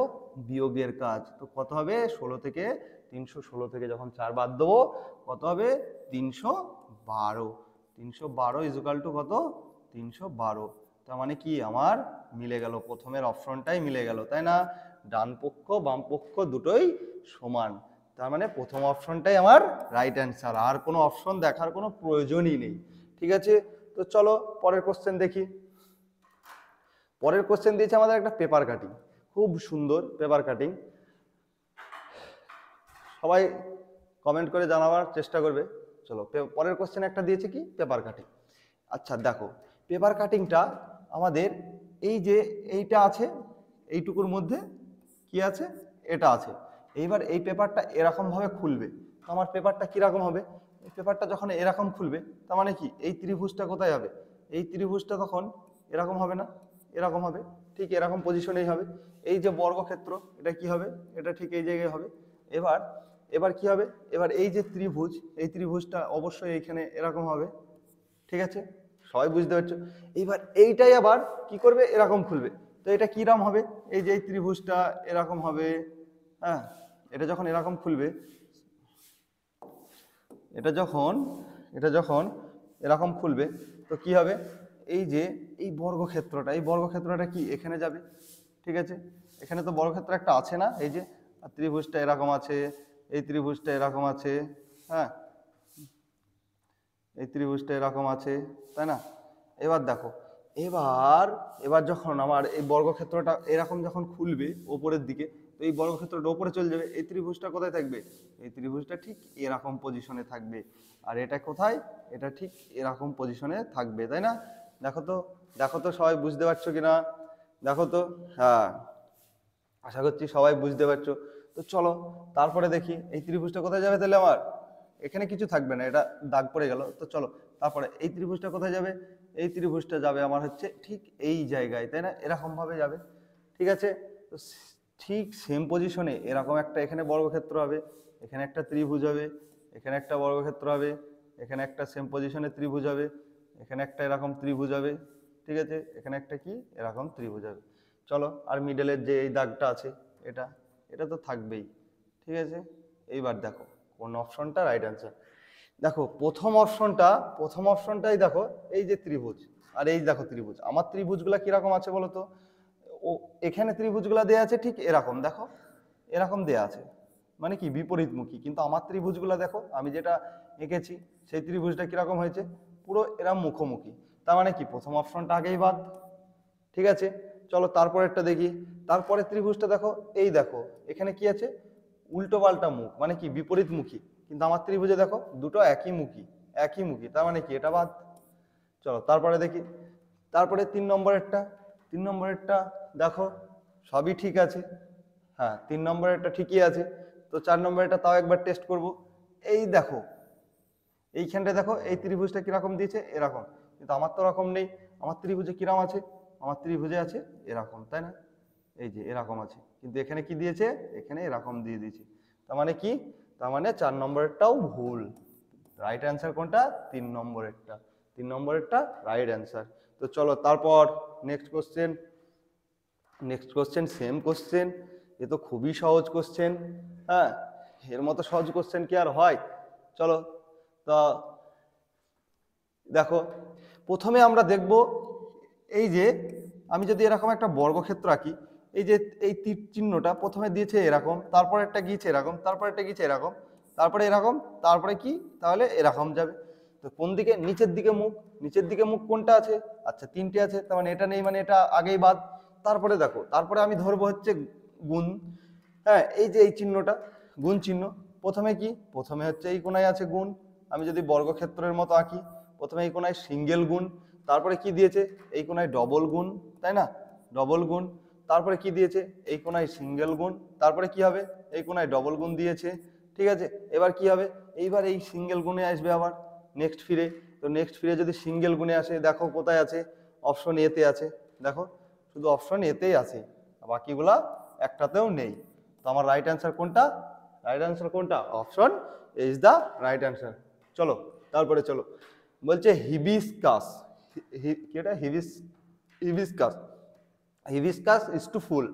বিয়োগের কাজ। তো কত হবে 16 থেকে 316 থেকে যখন 4 বাদ দেবো কত হবে 312। 312 ইকুয়াল টু কত 312। তার মানে কি আমার মিলে গেল, প্রথমের অপশনটাই মিলে গেল, তাই না? ডান পক্ষ বাম পক্ষ দুটোই সমান, তার মানে প্রথম অপশনটাই আমার রাইট অ্যান্সার, আর কোনো অপশন দেখার কোনো প্রয়োজনই নেই, ঠিক আছে? তো চলো পরের কোশ্চেন দেখি। পরের কোশ্চেন দিয়েছে আমাদের একটা পেপার কাটিং, খুব সুন্দর পেপার কাটিং। সবাই কমেন্ট করে জানাবার চেষ্টা করবে। চলো পরের কোশ্চেন একটা দিয়েছে কি পেপার কাটিং। আচ্ছা দেখো পেপার কাটিংটা আমাদের এই যে এইটা আছে, এইটুকুর মধ্যে কি আছে এটা আছে। এইবার এই পেপারটা এরকম ভাবে খুলবে, তো আমার পেপারটা কিরকম হবে, এই পেপারটা যখন এরকম খুলবে তার মানে কি এই ত্রিভুজটা কোথায় হবে, এই ত্রিভুজটা তখন এরকম হবে না, এরকম হবে, ঠিক এরকম পজিশনেই হবে। এই যে বর্গক্ষেত্র এটা কি হবে, এটা ঠিক এই জায়গায় হবে। এবার এবার কি হবে, এবার এই যে ত্রিভুজ, এই ত্রিভুজটা অবশ্যই এইখানে এরকম হবে, ঠিক আছে? সবাই বুঝতে পারছো? এইবার এইটাই আবার কি করবে এরকম খুলবে, তো এটা কিরকম হবে, এই যে এই ত্রিভুজটা এরকম হবে, হ্যাঁ? এটা যখন এরকম খুলবে, এটা যখন এরকম খুলবে তো কি হবে, এই যে এই বর্গক্ষেত্রটা কি এখানে যাবে, ঠিক আছে? এখানে তো বর্গক্ষেত্র একটা আছে না, এই যে ত্রিভুজটা এরকম আছে, এই ত্রিভুজটা এরকম আছে, হ্যাঁ এই ত্রিভুজটা এরকম আছে, তাই না? এবার দেখো এবার যখন আমার এই বর্গক্ষেত্রটা এরকম যখন খুলবে ওপরের দিকে, তো এই বর্গক্ষেত্রটা ওপরে চলে যাবে, এই ত্রিভুজটা কোথায় থাকবে, এই ত্রিভুজটা ঠিক এরকম পজিশনে থাকবে, আর এটা কোথায়, এটা ঠিক এরকম পজিশনে থাকবে, তাই না? দেখো তো সবাই বুঝতে পারছো কিনা, দেখো তো, হ্যাঁ আশা করছি সবাই বুঝতে পারছো। তো চলো তারপরে দেখি এই ত্রিভুজটা কোথায় যাবে, তাহলে আমার এখানে কিছু থাকবে না, এটা দাগ পড়ে গেল। তো চলো তারপরে এই ত্রিভুজটা কোথায় যাবে, এই ত্রিভুজটা যাবে আমার হচ্ছে ঠিক এই জায়গায়, তাই না? এরকম ভাবে যাবে, ঠিক আছে? তো ঠিক সেম পজিশনে এরকম একটা এখানে বর্গক্ষেত্র হবে, এখানে একটা ত্রিভুজ হবে, এখানে একটা বর্গক্ষেত্র হবে, এখানে একটা সেম পজিশনে ত্রিভুজ হবে, এখানে একটা এরকম ত্রিভুজ হবে, ঠিক আছে? এখানে একটা কি এরকম ত্রিভুজ হবে। চলো আর মিডলের যে এই দাগটা আছে এটা এটা তো থাকবেই, ঠিক আছে? এইবার দেখো কোন অপশনটা রাইট অ্যান্সার। দেখো প্রথম অপশনটাই দেখো, এই যে ত্রিভুজ, আর এই দেখো ত্রিভুজ। আমার ত্রিভুজগুলা কিরকম আছে বলো তো? ও এখানে ত্রিভুজগুলা দেয়া আছে ঠিক এরকম, দেখো এরকম দেয়া আছে, মানে কি বিপরীতমুখী। কিন্তু আমার ত্রিভুজগুলা দেখো, আমি যেটা এঁকেছি সেই ত্রিভুজটা কিরকম হয়েছে, পুরো এরম মুখোমুখি। তার মানে কি প্রথম অপশনটা আগেই বাদ। ঠিক আছে, চলো তারপরেরটা দেখি। তারপরে ত্রিভুজটা দেখো, এই দেখো এখানে কি আছে, উল্টো পাল্টা মুখ, মানে কি বিপরীতমুখী। কিন্তু আমার ত্রিভুজে দেখো দুটো একই মুখী, তার মানে কি এটা বাদ। চলো তারপরে দেখি। তারপরে 3 নম্বরেরটা দেখো সবই ঠিক আছে, হ্যাঁ 3 নম্বরেরটা ঠিকই আছে। তো 4 নম্বরেরটা তাও একবার টেস্ট করব। এই দেখো এইখানটা দেখো, এই ত্রিভুজটা কিরকম দিয়েছে, এরকম। কিন্তু আমার তো ওরকম নেই, আমার ত্রিভুজে কিরকম আছে, আমার ত্রিভুজে আছে এরকম, তাই না? এই যে এরকম আছে, কিন্তু এখানে কি দিয়েছে, এখানে এরকম দিয়ে দিয়েছে। তার মানে কি, তার মানে 4 নম্বরেরটাও ভুল। রাইট অ্যান্সার কোনটা, 3 নম্বরেরটা। 3 নম্বরেরটা রাইট অ্যান্সার। তো চলো তারপর নেক্সট কোশ্চেন সেম কোশ্চেন। এ তো খুবই সহজ কোশ্চেন, হ্যাঁ এর মতো সহজ কোশ্চেন কি আর হয়? চলো তা দেখো, প্রথমে আমরা দেখব এই যে আমি যদি এরকম একটা বর্গক্ষেত্র আঁকি, এই যে এই তীর চিহ্নটা প্রথমে দিয়েছে এরকম, তারপর একটা গিয়েছে এরকম, তারপর একটা গিয়েছে এরকম, তারপরে এরকম, তারপরে কি তাহলে এরকম যাবে। তো কোন দিকে, নিচের দিকে মুখ কোনটা আছে, আচ্ছা 3টে আছে, তার মানে এটা নেই, মানে এটা আগেই বাদ। তারপরে দেখো, তারপরে আমি ধরবো হচ্ছে গুণ, হ্যাঁ এই যে এই চিহ্নটা গুণ চিহ্ন। প্রথমে কি, প্রথমে হচ্ছে এই কোণায় আছে গুণ, আমি যদি বর্গক্ষেত্রের মতো আঁকি, প্রথমে এই কোণায় সিঙ্গেল গুণ, তারপরে কি দিয়েছে এই কোণায় ডবল গুণ, তাই না, ডবল গুণ। তারপরে কি দিয়েছে এই কোণায় সিঙ্গেল গুণ, তারপরে কি হবে এই কোণায় ডবল গুণ দিয়েছে। ঠিক আছে, এবার কি হবে, এইবার এই সিঙ্গেল গুণে আসবে আবার নেক্সট ফিরে। তো নেক্সট ফিরে যদি সিঙ্গেল গুণে আসে, দেখো কোথায় আছে, অপশন এতে আছে, দেখো শুধু অপশন এতেই আছে, বাকিগুলা একটাতেও নেই। তো আমার রাইট অ্যান্সার কোনটা, রাইট অ্যান্সার কোনটা, option is the right answer. চলো তারপরে চলো, বলছে হিবিস্কাস, কি এটা, হিবিস্কাস, হিবিস্কাস ইজ টু ফুল,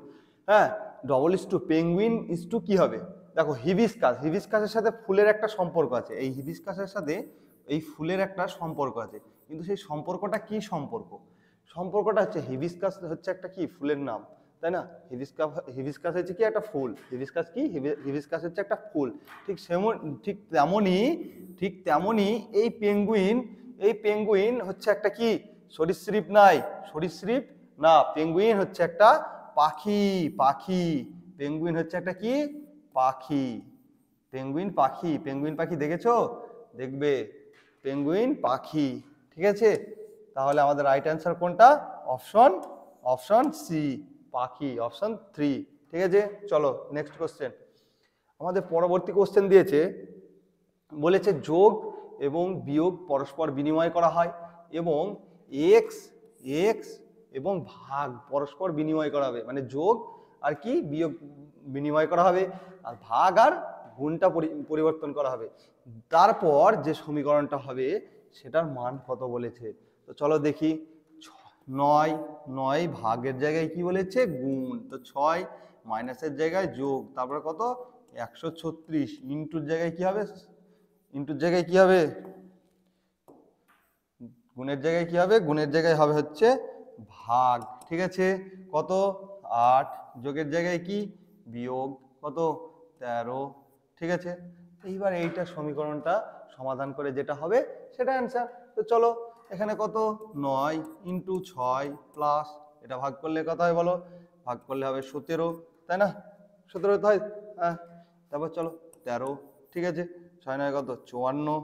হ্যাঁ double is to penguin is to কি হবে। দেখো হিবিস্কাসের সাথে ফুলের একটা সম্পর্ক আছে, এই হিবিস্কাসের সাথে এই ফুলের একটা সম্পর্ক আছে, কিন্তু সেই সম্পর্কটা কি সম্পর্কটা হচ্ছে, হিবিস্কাস হচ্ছে একটা কি ফুলের নাম, তাই না? হিবিস্কাস হচ্ছে কি একটা ফুল, হিবিস্কাস কি, হিবিস্কাস হচ্ছে একটা ফুল। ঠিক তেমনি এই পেঙ্গুইন হচ্ছে একটা কি সরীসৃপ, সরীসৃপ না, পেঙ্গুইন হচ্ছে একটা পাখি। পেঙ্গুইন হচ্ছে একটা কি পাখি, পেঙ্গুইন পাখি দেখেছো, দেখবে পেঙ্গুইন পাখি। ঠিক আছে, তাহলে আমাদের রাইট অ্যান্সার কোনটা, অপশন সি পাখি, অপশন 3। ঠিক আছে, চলো নেক্সট কোশ্চেন। আমাদের পরবর্তী কোশ্চেন দিয়েছে, বলেছে যোগ এবং বিয়োগ পরস্পর বিনিময় করা হয়, এবং এক্স এক্স এবং ভাগ পরস্পর বিনিময় করা হবে, মানে যোগ আর কি বিয়োগ বিনিময় করা হবে, আর ভাগ আর গুণটা পরিবর্তন করা হবে। তারপর যে সমীকরণটা হবে সেটার মান কত বলেছে। তো চলো দেখি, 9 ভাগের জায়গায় কি বলেছে গুণ, তো 6 মাইনাসের জায়গায় যোগ, তারপরে কত 136, ইন্টুর জায়গায় কি হবে, গুণের জায়গায় কি হবে, গুণের জায়গায় হবে হচ্ছে ভাগ। ঠিক আছে, কত 8, যোগের জায়গায় কি বিয়োগ, কত 13। ঠিক আছে, এইবার এইটা সমীকরণটা সমাধান করে যেটা হবে সেটা অ্যান্সার। তো চলো এখানে কত 9 ইন্টু 6 প্লাস, এটা ভাগ করলে কত হয় বলো, ভাগ করলে হবে 17, তাই না, 17 তো হয়, হ্যাঁ। তারপর চলো 13, ঠিক আছে, 6 9 কত 54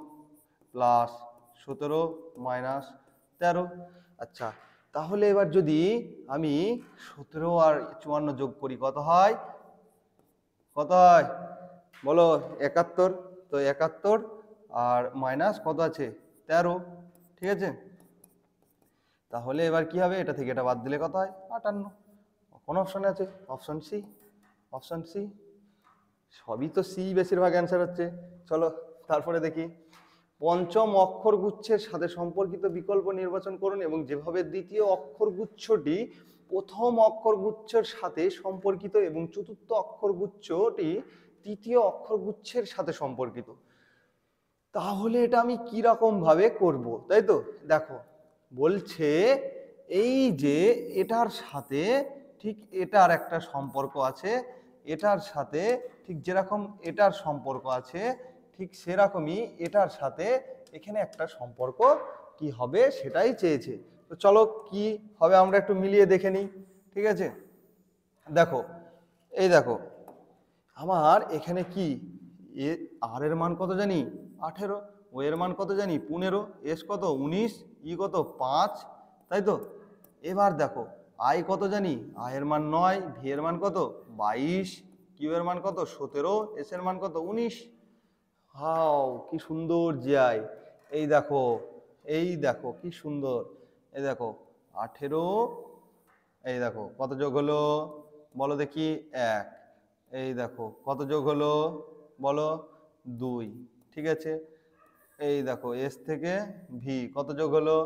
প্লাস 17 মাইনাস 13। আচ্ছা, তাহলে এবার যদি আমি 17 আর 54 যোগ করি কত হয়, বলো 71। তো 71 আর মাইনাস কত আছে 13। ঠিক আছে, তাহলে এবার কি হবে, এটা থেকে এটা বাদ দিলে কত হয় 58। কোন অপশনে আছে, অপশন সি, সবই তো সি, বেশিরভাগ অ্যান্সার হচ্ছে। চলো তারপরে দেখি, পঞ্চম অক্ষরগুচ্ছের সাথে সম্পর্কিত বিকল্প নির্বাচন করুন এবং যেভাবে দ্বিতীয় অক্ষরগুচ্ছটি প্রথম অক্ষরগুচ্ছের সাথে সম্পর্কিত এবং চতুর্থ অক্ষরগুচ্ছটি তৃতীয় অক্ষরগুচ্ছের সাথে সম্পর্কিত। তাহলে এটা আমি কি রকম ভাবে করব, তাই তো? দেখো বলছে এই যে এটার সাথে ঠিক এটার একটা সম্পর্ক আছে, এটার সাথে ঠিক যেরকম এটার সম্পর্ক আছে ঠিক সেরকমই এটার সাথে এখানে একটা সম্পর্ক কি হবে সেটাই চেয়েছে। তো চলো কি হবে আমরা একটু মিলিয়ে দেখে নিই, ঠিক আছে? দেখো এই দেখো আমার এখানে কি এ আর এর মান কত জানি 18, ও এর মান কত জানি 15, এস কত 19, ই কত 5, তাই তো? এবার দেখো আই কত জানি, আই এর মান 9, ভি এর মান কত 22, কিউ এর মান কত 17, এস এর মান কত 19। হাও কি সুন্দর জিআই, এই দেখো এই দেখো কি সুন্দর, এই দেখো 18, এই দেখো কত যোগ হলো বলো দেখি 1, এই দেখো কত যোগ হলো বলো 2, ঠিক আছে? এই দেখো এস থেকে ভি কত যোগ হলো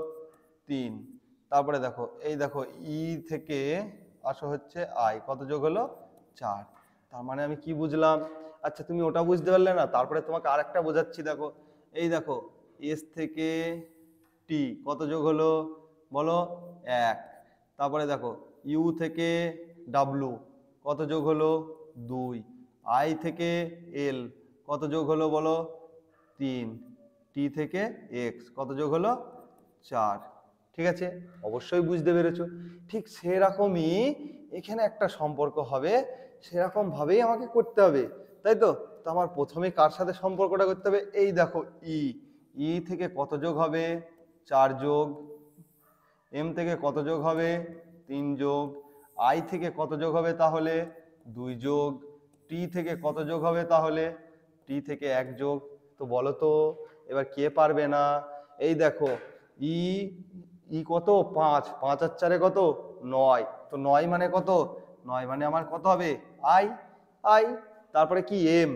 3, তারপরে দেখো এই দেখো ই থেকে আসো হচ্ছে আই কত যোগ হলো 4। তার মানে আমি কি বুঝলাম? আচ্ছা তুমি ওটা বুঝতে পারলে না, তারপরে তোমাকে আরেকটা বোঝাচ্ছি। দেখো এই দেখো এস থেকে টি কত যোগ হলো বলো 1, তারপরে দেখো ইউ থেকে ডাব্লু কত যোগ হলো 2, আই থেকে এল কত যোগ হলো বলো 3, টি থেকে এক্স কত যোগ হলো 4, ঠিক আছে? অবশ্যই বুঝতে পেরেছো। ঠিক সেরকমই এখানে একটা সম্পর্ক হবে, সেরকম ভাবেই আমাকে করতে হবে, তাই তো? তো আমার প্রথমে কার সাথে সম্পর্কটা করতে হবে? এই দেখো ই, ই থেকে কত যোগ হবে 4 যোগ, এম থেকে কত যোগ হবে 3 যোগ, আই থেকে কত যোগ হবে তাহলে 2 যোগ, টি থেকে কত যোগ হবে তাহলে টি থেকে 1 যোগ। তো বলো তো এবার কে পারবে না? এই দেখো ই, ই কত 5, 5 আর 4 কত 9, তো 9 মানে কত? 9 মানে আমার কত হবে আই, আই। তারপরে কি এম,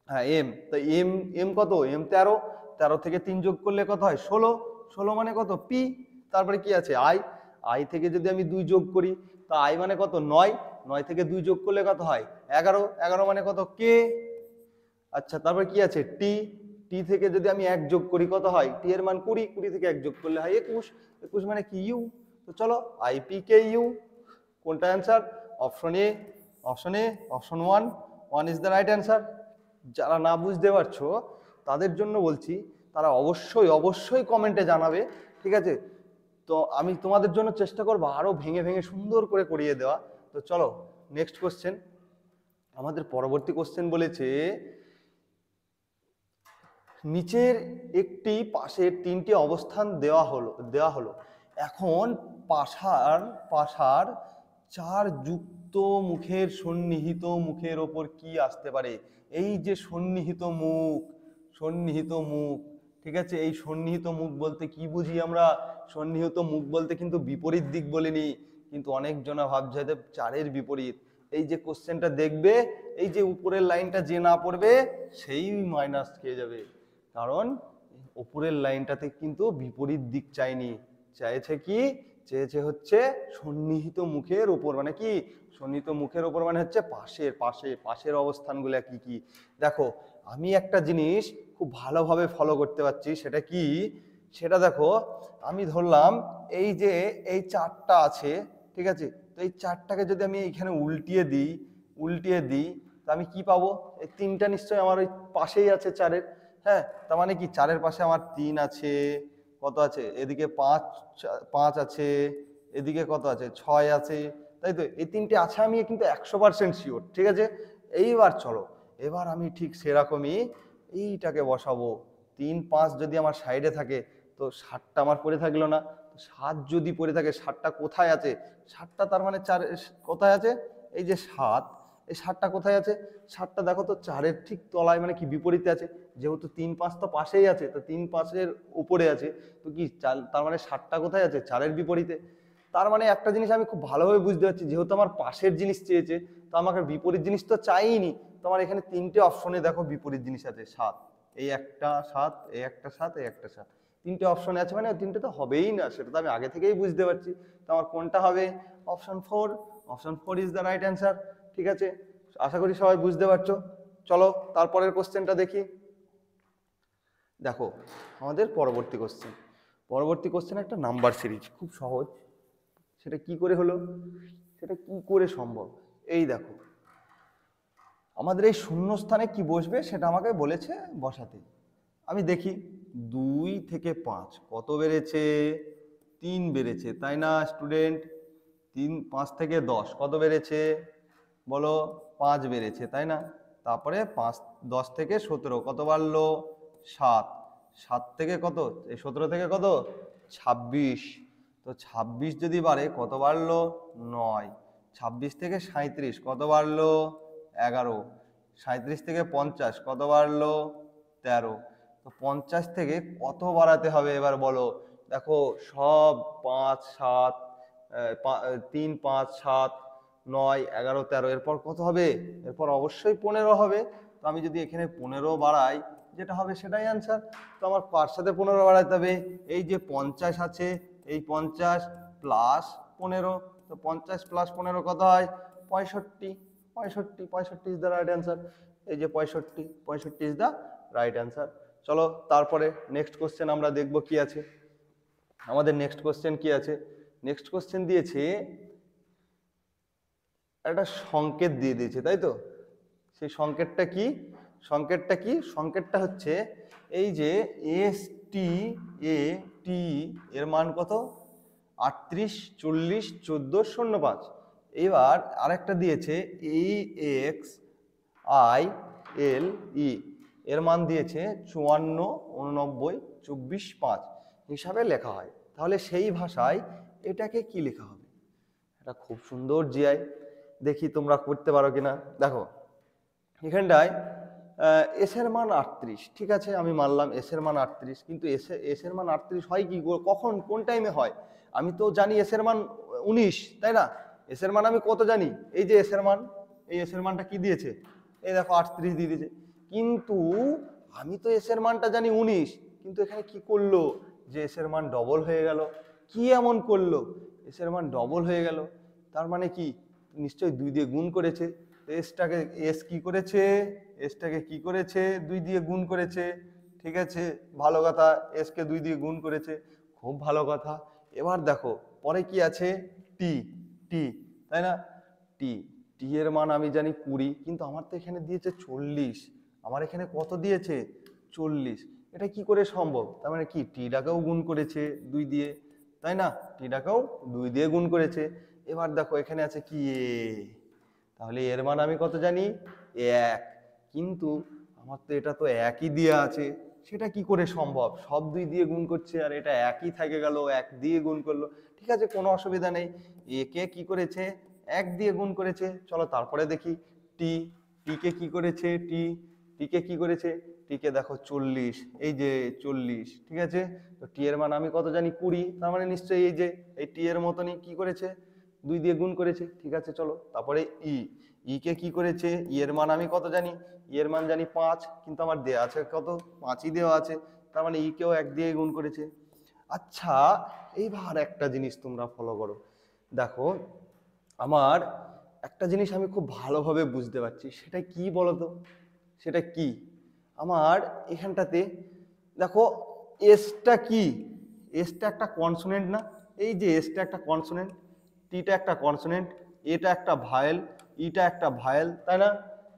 হ্যাঁ এম, তো এম, এম কত এম 13, 13 থেকে 3 যোগ করলে কত হয় 16, 16 মানে কত পি। তারপরে কি আছে আই, আই থেকে যদি আমি 2 যোগ করি তা আই মানে কত 9, 9 থেকে 2 যোগ করলে কত হয় 11, 11 মানে কত কে। আচ্ছা তারপরে কি আছে টি, টি থেকে যদি আমি 1 যোগ করি কত হয় টি এর মান 20, 20 থেকে 1 যোগ করলে হয় 21, 21 মানে কি ইউ। তো চলো আইপি কে ইউ, কোনটা answer? Option A, option A, option 1, 1 is the right answer. যারা না বুঝতে পারছো তাদের জন্য বলছি, তারা অবশ্যই অবশ্যই কমেন্টে জানাবে, ঠিক আছে? তো আমি তোমাদের জন্য চেষ্টা করবো আরো ভেঙে ভেঙে সুন্দর করে করিয়ে দেওয়া। তো চলো নেক্সট কোশ্চেন, আমাদের পরবর্তী কোশ্চেন বলেছে নিচের একটি পাশের 3টি অবস্থান দেওয়া হলো এখন পাশার পাশার 4 যুক্ত মুখের সন্নিহিত মুখের ওপর কি আসতে পারে? এই যে সন্নিহিত মুখ, সন্নিহিত মুখ, ঠিক আছে? এই সন্নিহিত মুখ বলতে কি বুঝি আমরা? সন্নিহিত মুখ বলতে কিন্তু বিপরীত দিক বলিনি, কিন্তু অনেকজনা ভাবছে যে 4-এর বিপরীত। এই যে কোশ্চেনটা দেখবে, এই যে উপরের লাইনটা যে না পড়বে সেই মাইনাস খেয়ে যাবে, কারণ উপরের লাইনটাতে কিন্তু বিপরীত দিক চাইনি, চাইছে কি? চেয়েছে হচ্ছে সন্নিহিত মুখের উপর, মানে কি সন্নিহিত মুখের উপর মানে হচ্ছে পাশের, পাশে পাশের অবস্থানগুলো কি কি। দেখো আমি একটা জিনিস খুব ভালোভাবে ফলো করতে পারছি, সেটা কি? সেটা দেখো আমি ধরলাম এই যে এই 4টা আছে, ঠিক আছে? তো এই 4টাকে যদি আমি এখানে উল্টিয়ে দিই, উল্টিয়ে দিই, তো আমি কি পাবো? এই 3টা নিশ্চয়ই আমার ওই পাশেই আছে 4-এর, হ্যাঁ? তার মানে কি 4-এর পাশে আমার 3 আছে, কত আছে এদিকে 5, 5 আছে, এদিকে কত আছে 6 আছে, তাই তো? এই 3টে আছে আমি কিন্তু 100% শিওর, ঠিক আছে? এইবার চলো এবার আমি ঠিক সেরকমই এইটাকে বসাবো। 3, 5 যদি আমার সাইডে থাকে তো 7টা আমার পড়ে থাকলো না, 7 যদি পড়ে থাকে 7টা কোথায় আছে? 7টা তার মানে 4 কোথায় আছে? এই যে 7, এই 7টা কোথায় আছে? 7টা দেখো তো 4-এর ঠিক তলায়, মানে কি বিপরীতে আছে, যেহেতু 3, 5 তো পাশেই আছে, তো 3, 5-এর উপরে আছে, তো কি তার মানে 7টা কোথায় আছে? 4-এর বিপরীতে। তার মানে একটা জিনিস আমি খুব ভালোভাবে বুঝতে পারছি, যেহেতু আমার পাশের জিনিস চেয়েছে তো আমাকে বিপরীত জিনিস তো চাইনি, তো আমার এখানে 3টে অপশনে দেখো বিপরীত জিনিস আছে 7, এই একটা 7, এই একটা 7, এই একটা 7, 3টে অপশনে আছে, মানে 3টে তো হবেই না, সেটা তো আমি আগে থেকেই বুঝতে পারছি। তো আমার কোনটা হবে? Option 4, option 4 is the right answer, ঠিক আছে? আশা করি সবাই বুঝতে পারছো। চলো তারপরের কোশ্চেনটা দেখি। দেখো আমাদের পরবর্তী কোশ্চেন একটা নাম্বার সিরিজ, খুব সহজ। সেটা কি করে হলো, সেটা কি করে সম্ভব? এই দেখো আমাদের এই শূন্যস্থানে কি বসবে সেটা আমাকে বলেছে বসাতে। আমি দেখি 2 থেকে 5 কত বেড়েছে, 3 বেড়েছে, তাই না স্টুডেন্ট? 5 থেকে 10 কত বেড়েছে বলো? 5 বেড়েছে, তাই না? তারপরে 10 থেকে 17 কত বাড়লো? 7। 7 থেকে কত, এই 17 থেকে কত? 26। তো 26 যদি বাড়ে কত বাড়লো? 9। 26 থেকে 37 কত বাড়লো? 11। 37 থেকে 50 কত বাড়লো? 13। তো 50 থেকে কত বাড়াতে হবে এবার বলো? দেখো সব 5 7 3 5 7 9 11 13, এরপর কত হবে? এরপর অবশ্যই 15 হবে। তো আমি যদি এখানে 15 বাড়াই, যেটা হবে সেটাই অ্যান্সার। তো আমার কার সাথে 15 বাড়াতে হবে? এই যে 50 আছে, এই 50 প্লাস 15। তো 50 প্লাস 15 কত হয়? 65। 65 ইজ দ্য রাইট অ্যান্সার। এই যে 65 ইজ দ্য রাইট অ্যান্সার। চলো তারপরে নেক্সট কোশ্চেন আমরা দেখব কি আছে। আমাদের নেক্সট কোশ্চেন কি আছে? নেক্সট কোশ্চেন দিয়েছে একটা সংকেত দিয়ে দিয়েছে, তাই তো? সেই সংকেতটা কি? সংকেতটা হচ্ছে এই যে এস টি এ টি এর মান কত? 38 40 14 05। এবার আরেকটা দিয়েছে এই এক্স আই এল ই এর মান দিয়েছে 54 89 24 5 হিসাবে লেখা হয়। তাহলে সেই ভাষায় এটাকে কি লেখা হবে? এটা খুব সুন্দর জিআই, দেখি তোমরা করতে পারো কিনা। দেখো এখানটায় এস এর মান 38, ঠিক আছে আমি মানলাম এস এর মান 38, কিন্তু এস এর মান 38 হয় কি, কখন, কোন টাইমে হয়? আমি তো জানি এস এর মান 19, তাই না? এস এর মান আমি কত জানি? এই যে এস এর মান, এই এস এর মানটা কি দিয়েছে? এই দেখো 38 দিয়ে দিয়েছে। কিন্তু আমি তো এস এর মানটা জানি 19, কিন্তু এখানে কি করলো যে এস এর মান ডবল হয়ে গেল। কি এমন করলো? এস এর মান ডবল হয়ে গেল, তার মানে কি? নিশ্চয়ই 2 দিয়ে গুণ করেছে। এসটাকে এস কি করেছে? এসটাকে কি করেছে? 2 দিয়ে গুণ করেছে, ঠিক আছে ভালো কথা। এসকে 2 দিয়ে গুণ করেছে, খুব ভালো কথা। এবার দেখো পরে কি আছে? টি, টি, তাই না? টি, টি এর মান আমি জানি 20, কিন্তু আমার তো এখানে দিয়েছে 40। আমার এখানে কত দিয়েছে? 40। এটা কি করে সম্ভব? তার মানে কি টিটাকেও গুণ করেছে 2 দিয়ে, তাই না? টিটাকেও 2 দিয়ে গুণ করেছে। এবার দেখো এখানে আছে কি এ, তাহলে এর মান আমি কত জানি? 1। কিন্তু আমার তো এটা তো একই দিয়ে আছে, সেটা কি করে সম্ভব? সব 2 দিয়ে গুণ করছে আর এটা একই থেকে গেল, 1 দিয়ে গুণ করলো। ঠিক আছে কোনো অসুবিধা নেই, একে কি করেছে? 1 দিয়ে গুণ করেছে। চলো তারপরে দেখি টি, টিকে কি করেছে? টিকে কি করেছে? টিকে দেখো 40, এই যে 40, ঠিক আছে। তো টি এর মান আমি কত জানি? 20, তার মানে নিশ্চয়ই এই যে এই টি এর মতনই কি করেছে? 2 দিয়ে গুণ করেছে, ঠিক আছে চলো। তারপরে ই, ই কে কি করেছে? ই এর মান আমি কত জানি? ই এর মান জানি 5, কিন্তু আমার দেয়া আছে কত? 5ই দেওয়া আছে, তার মানে ই কেও 1 দিয়ে গুণ করেছে। আচ্ছা এইবার একটা জিনিস তোমরা ফলো করো। দেখো আমার একটা জিনিস আমি খুব ভালোভাবে বুঝতে পারছি, সেটা কি বলতো? সেটা কি? আমার এখানটাতে দেখো এসটা কি? এসটা একটা কনসোনেন্ট না? এই যে এসটা একটা কনসোনেন্ট, টিটা একটা কনসোনেন্ট, এটা একটা ভায়েল, ইটা একটা ভায়েল, তাই না?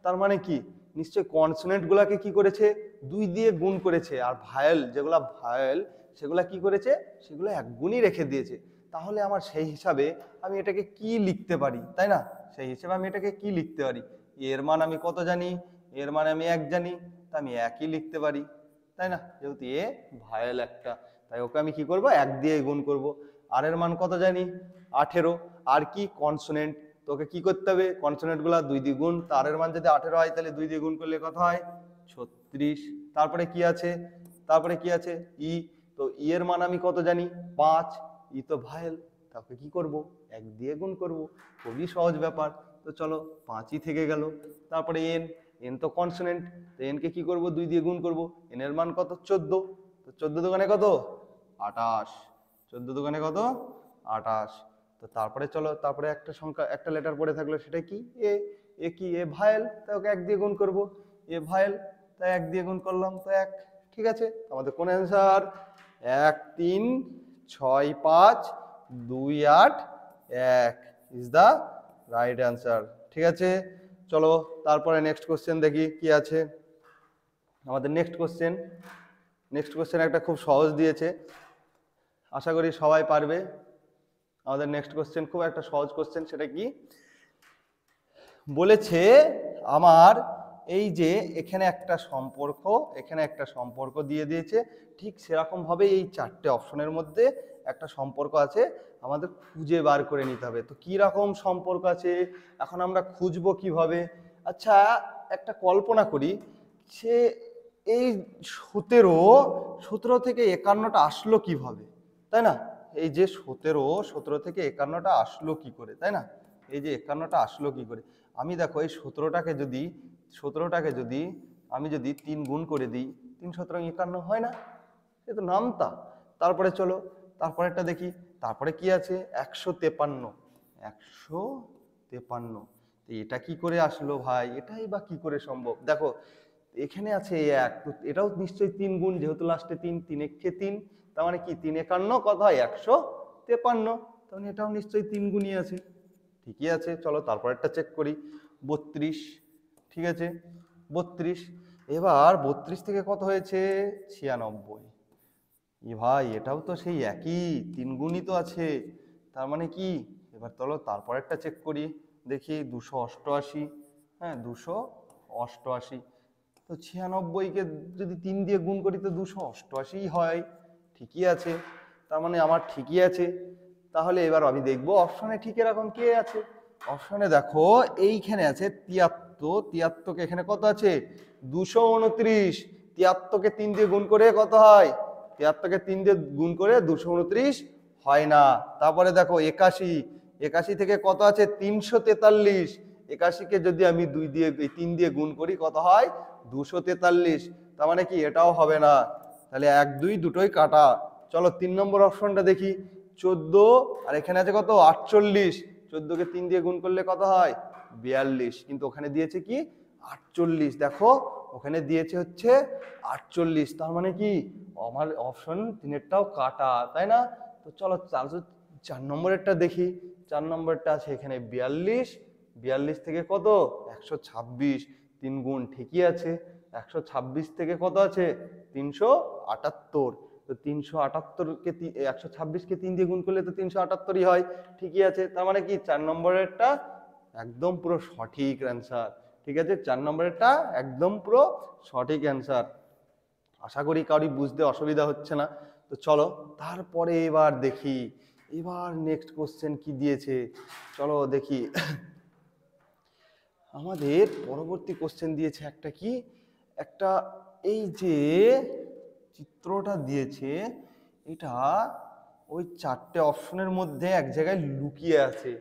তার মানে কি নিশ্চয়ই কনসোনেন্ট গুলাকে কি করেছে? 2 দিয়ে গুণ করেছে, আর ভায়েল যেগুলা ভায়েল সেগুলা কি করেছে? সেগুলো 1 গুণই রেখে দিয়েছে। তাহলে আমার সেই হিসাবে আমি এটাকে কি লিখতে পারি, তাই না? সেই হিসাবে আমি এটাকে কি লিখতে পারি? এর মান আমি কত জানি? এর মান আমি 1 জানি, তা আমি 1ই লিখতে পারি, তাই না? যেহেতু এ ভায়েল একটা, তাই ওকে আমি কি করব? 1 দিয়ে গুণ করব। আর এর মান কত জানি? 18। আর কি? কনসোনেন্ট। তোকে কি করতে হবে? কনসোনেন্ট গুলা 2 দিয়ে গুণ, তার এর মান যদি 18 হয় তাহলে 2 দিয়ে গুণ করলে কত হয়? 36। তারপরে কি আছে? তারপরে কি আছে? ই। তো ই এর মান আমি কত জানি? 5। ই তো ভায়েল, তাকে কি করব? 1 দিয়ে গুণ করব। খুবই সহজ ব্যাপার। তো চলো 5ই থেকে গেল। তারপরে এন, এন তো কনসোনেন্ট, তো এন কে কি করব? 2 দিয়ে গুণ করব। এন এর মান কত? 14। তো 14 দোকানে কত? 28। 14 দোকানে কত? 28। তো তারপরে চলো, তারপরে একটা সংখ্যা, একটা লেটার পড়ে থাকলো, সেটা কি? এ। এ কি? এ ভায়েল, তাই ওকে 1 দিয়ে গুণ করব। এ ভায়েল, তাই 1 দিয়ে গুণ করলাম, তো 1, ঠিক আছে, আমাদের কোন answer? 1 3 6 5 2 8 1 is the right answer. ঠিক আছে, চলো তারপরে নেক্সট কোশ্চেন দেখি কি আছে আমাদের। নেক্সট কোশ্চেন একটা খুব সহজ দিয়েছে, আশা করি সবাই পারবে। আমাদের নেক্সট কোশ্চেন খুব একটা সহজ কোশ্চেন। সেটা কি বলেছে? আমার এই যে এখানে একটা সম্পর্ক দিয়ে দিয়েছে, ঠিক সেরকম ভাবে এই 4টে অপশনের মধ্যে একটা সম্পর্ক আছে, আমাদের খুঁজে বার করে নিতে হবে। তো কি রকম সম্পর্ক আছে, এখন আমরা খুঁজবো কিভাবে? আচ্ছা, একটা কল্পনা করি, সে এই 17 থেকে 51টা আসলো কিভাবে, তাই না? এই যে 17 থেকে 51টা আসলো কি করে, তাই না? এই যে 51টা আসলো কি করে? আমি দেখো এই 17টাকে যদি আমি যদি 3 গুণ করে দিই, 3 17 51 হয় না? এ তো নামতা। তারপরে চলো তারপরেরটা দেখি, তারপরে কি আছে? 153। এটা কি করে আসলো ভাই? এটাই বা কি করে সম্ভব? দেখো এখানে আছে 1, তো এটাও নিশ্চয়ই 3 গুণ, যেহেতু লাস্টে 3, 3 একে 3, তার মানে কি 3 51 কত হয়? 153। তার মানে এটাও নিশ্চয়ই 3 গুণই আছে। ঠিকই আছে, চলো তারপরেরটা চেক করি। 32, ঠিক আছে 32। এবার 32 থেকে কত হয়েছে? 96। ভাই এটাও তো সেই একই, 3 গুণই তো আছে। তার মানে কি? এবার চলো তারপরেরটা চেক করি, দেখি 288। হ্যাঁ 288। তো 96কে যদি 3 দিয়ে গুণ করি তো 288 হয়। ঠিকই আছে, তার মানে আমার ঠিকই আছে। তাহলে এবার আমি দেখবো অপশনে ঠিক এরকম কে আছে। অপশনে দেখো এইখানে আছে 73। 73কে এখানে কত আছে? 229। 73কে 3 দিয়ে গুণ করে কত হয়? 73কে 3 দিয়ে গুণ করে 229 হয় না। তারপরে দেখো 81। 81 থেকে কত আছে? 343। 81কে যদি আমি 3 দিয়ে গুণ করি কত হয়? 243। তার মানে কি এটাও হবে না। তাহলে 1 2 দুটোই কাটা। চলো 3 নম্বর অপশনটা দেখি। 14 আর এখানে আছে কত? 48। 14কে 3 দিয়ে গুণ করলে কত হয়? 42। কিন্তু ওখানে দিয়েছে কি? 48। দেখো ওখানে দিয়েছে হচ্ছে 48। তার মানে কি আমার অপশন 3এরটাও কাটা, তাই না? তো চলো 4 নম্বরেরটা দেখি। 4 নম্বরটা আছে এখানে 42। 42 থেকে কত? 126। 3 গুণ ঠিকই আছে। 126 থেকে কত আছে? 378। তো 378কে 126কে 3 দিয়ে গুণ করলে তো 378ই হয়। ঠিকই আছে, তার মানে কি 4 নম্বরেরটা একদম পুরো সঠিক অ্যান্সার। ঠিক আছে, 4 নম্বরেরটা একদম পুরো সঠিক অ্যান্সার। আশা করি কারোর বুঝতে অসুবিধা হচ্ছে না। তো চলো তারপরে এবার দেখি, এবার নেক্সট কোশ্চেন কি দিয়েছে, চলো দেখি। আমাদের পরবর্তী কোশ্চেন দিয়েছে একটা কি, একটা এই যে চিত্রটা দিয়েছে, এটা ওই 4টে অপশনের মধ্যে এক জায়গায় লুকিয়ে আছে,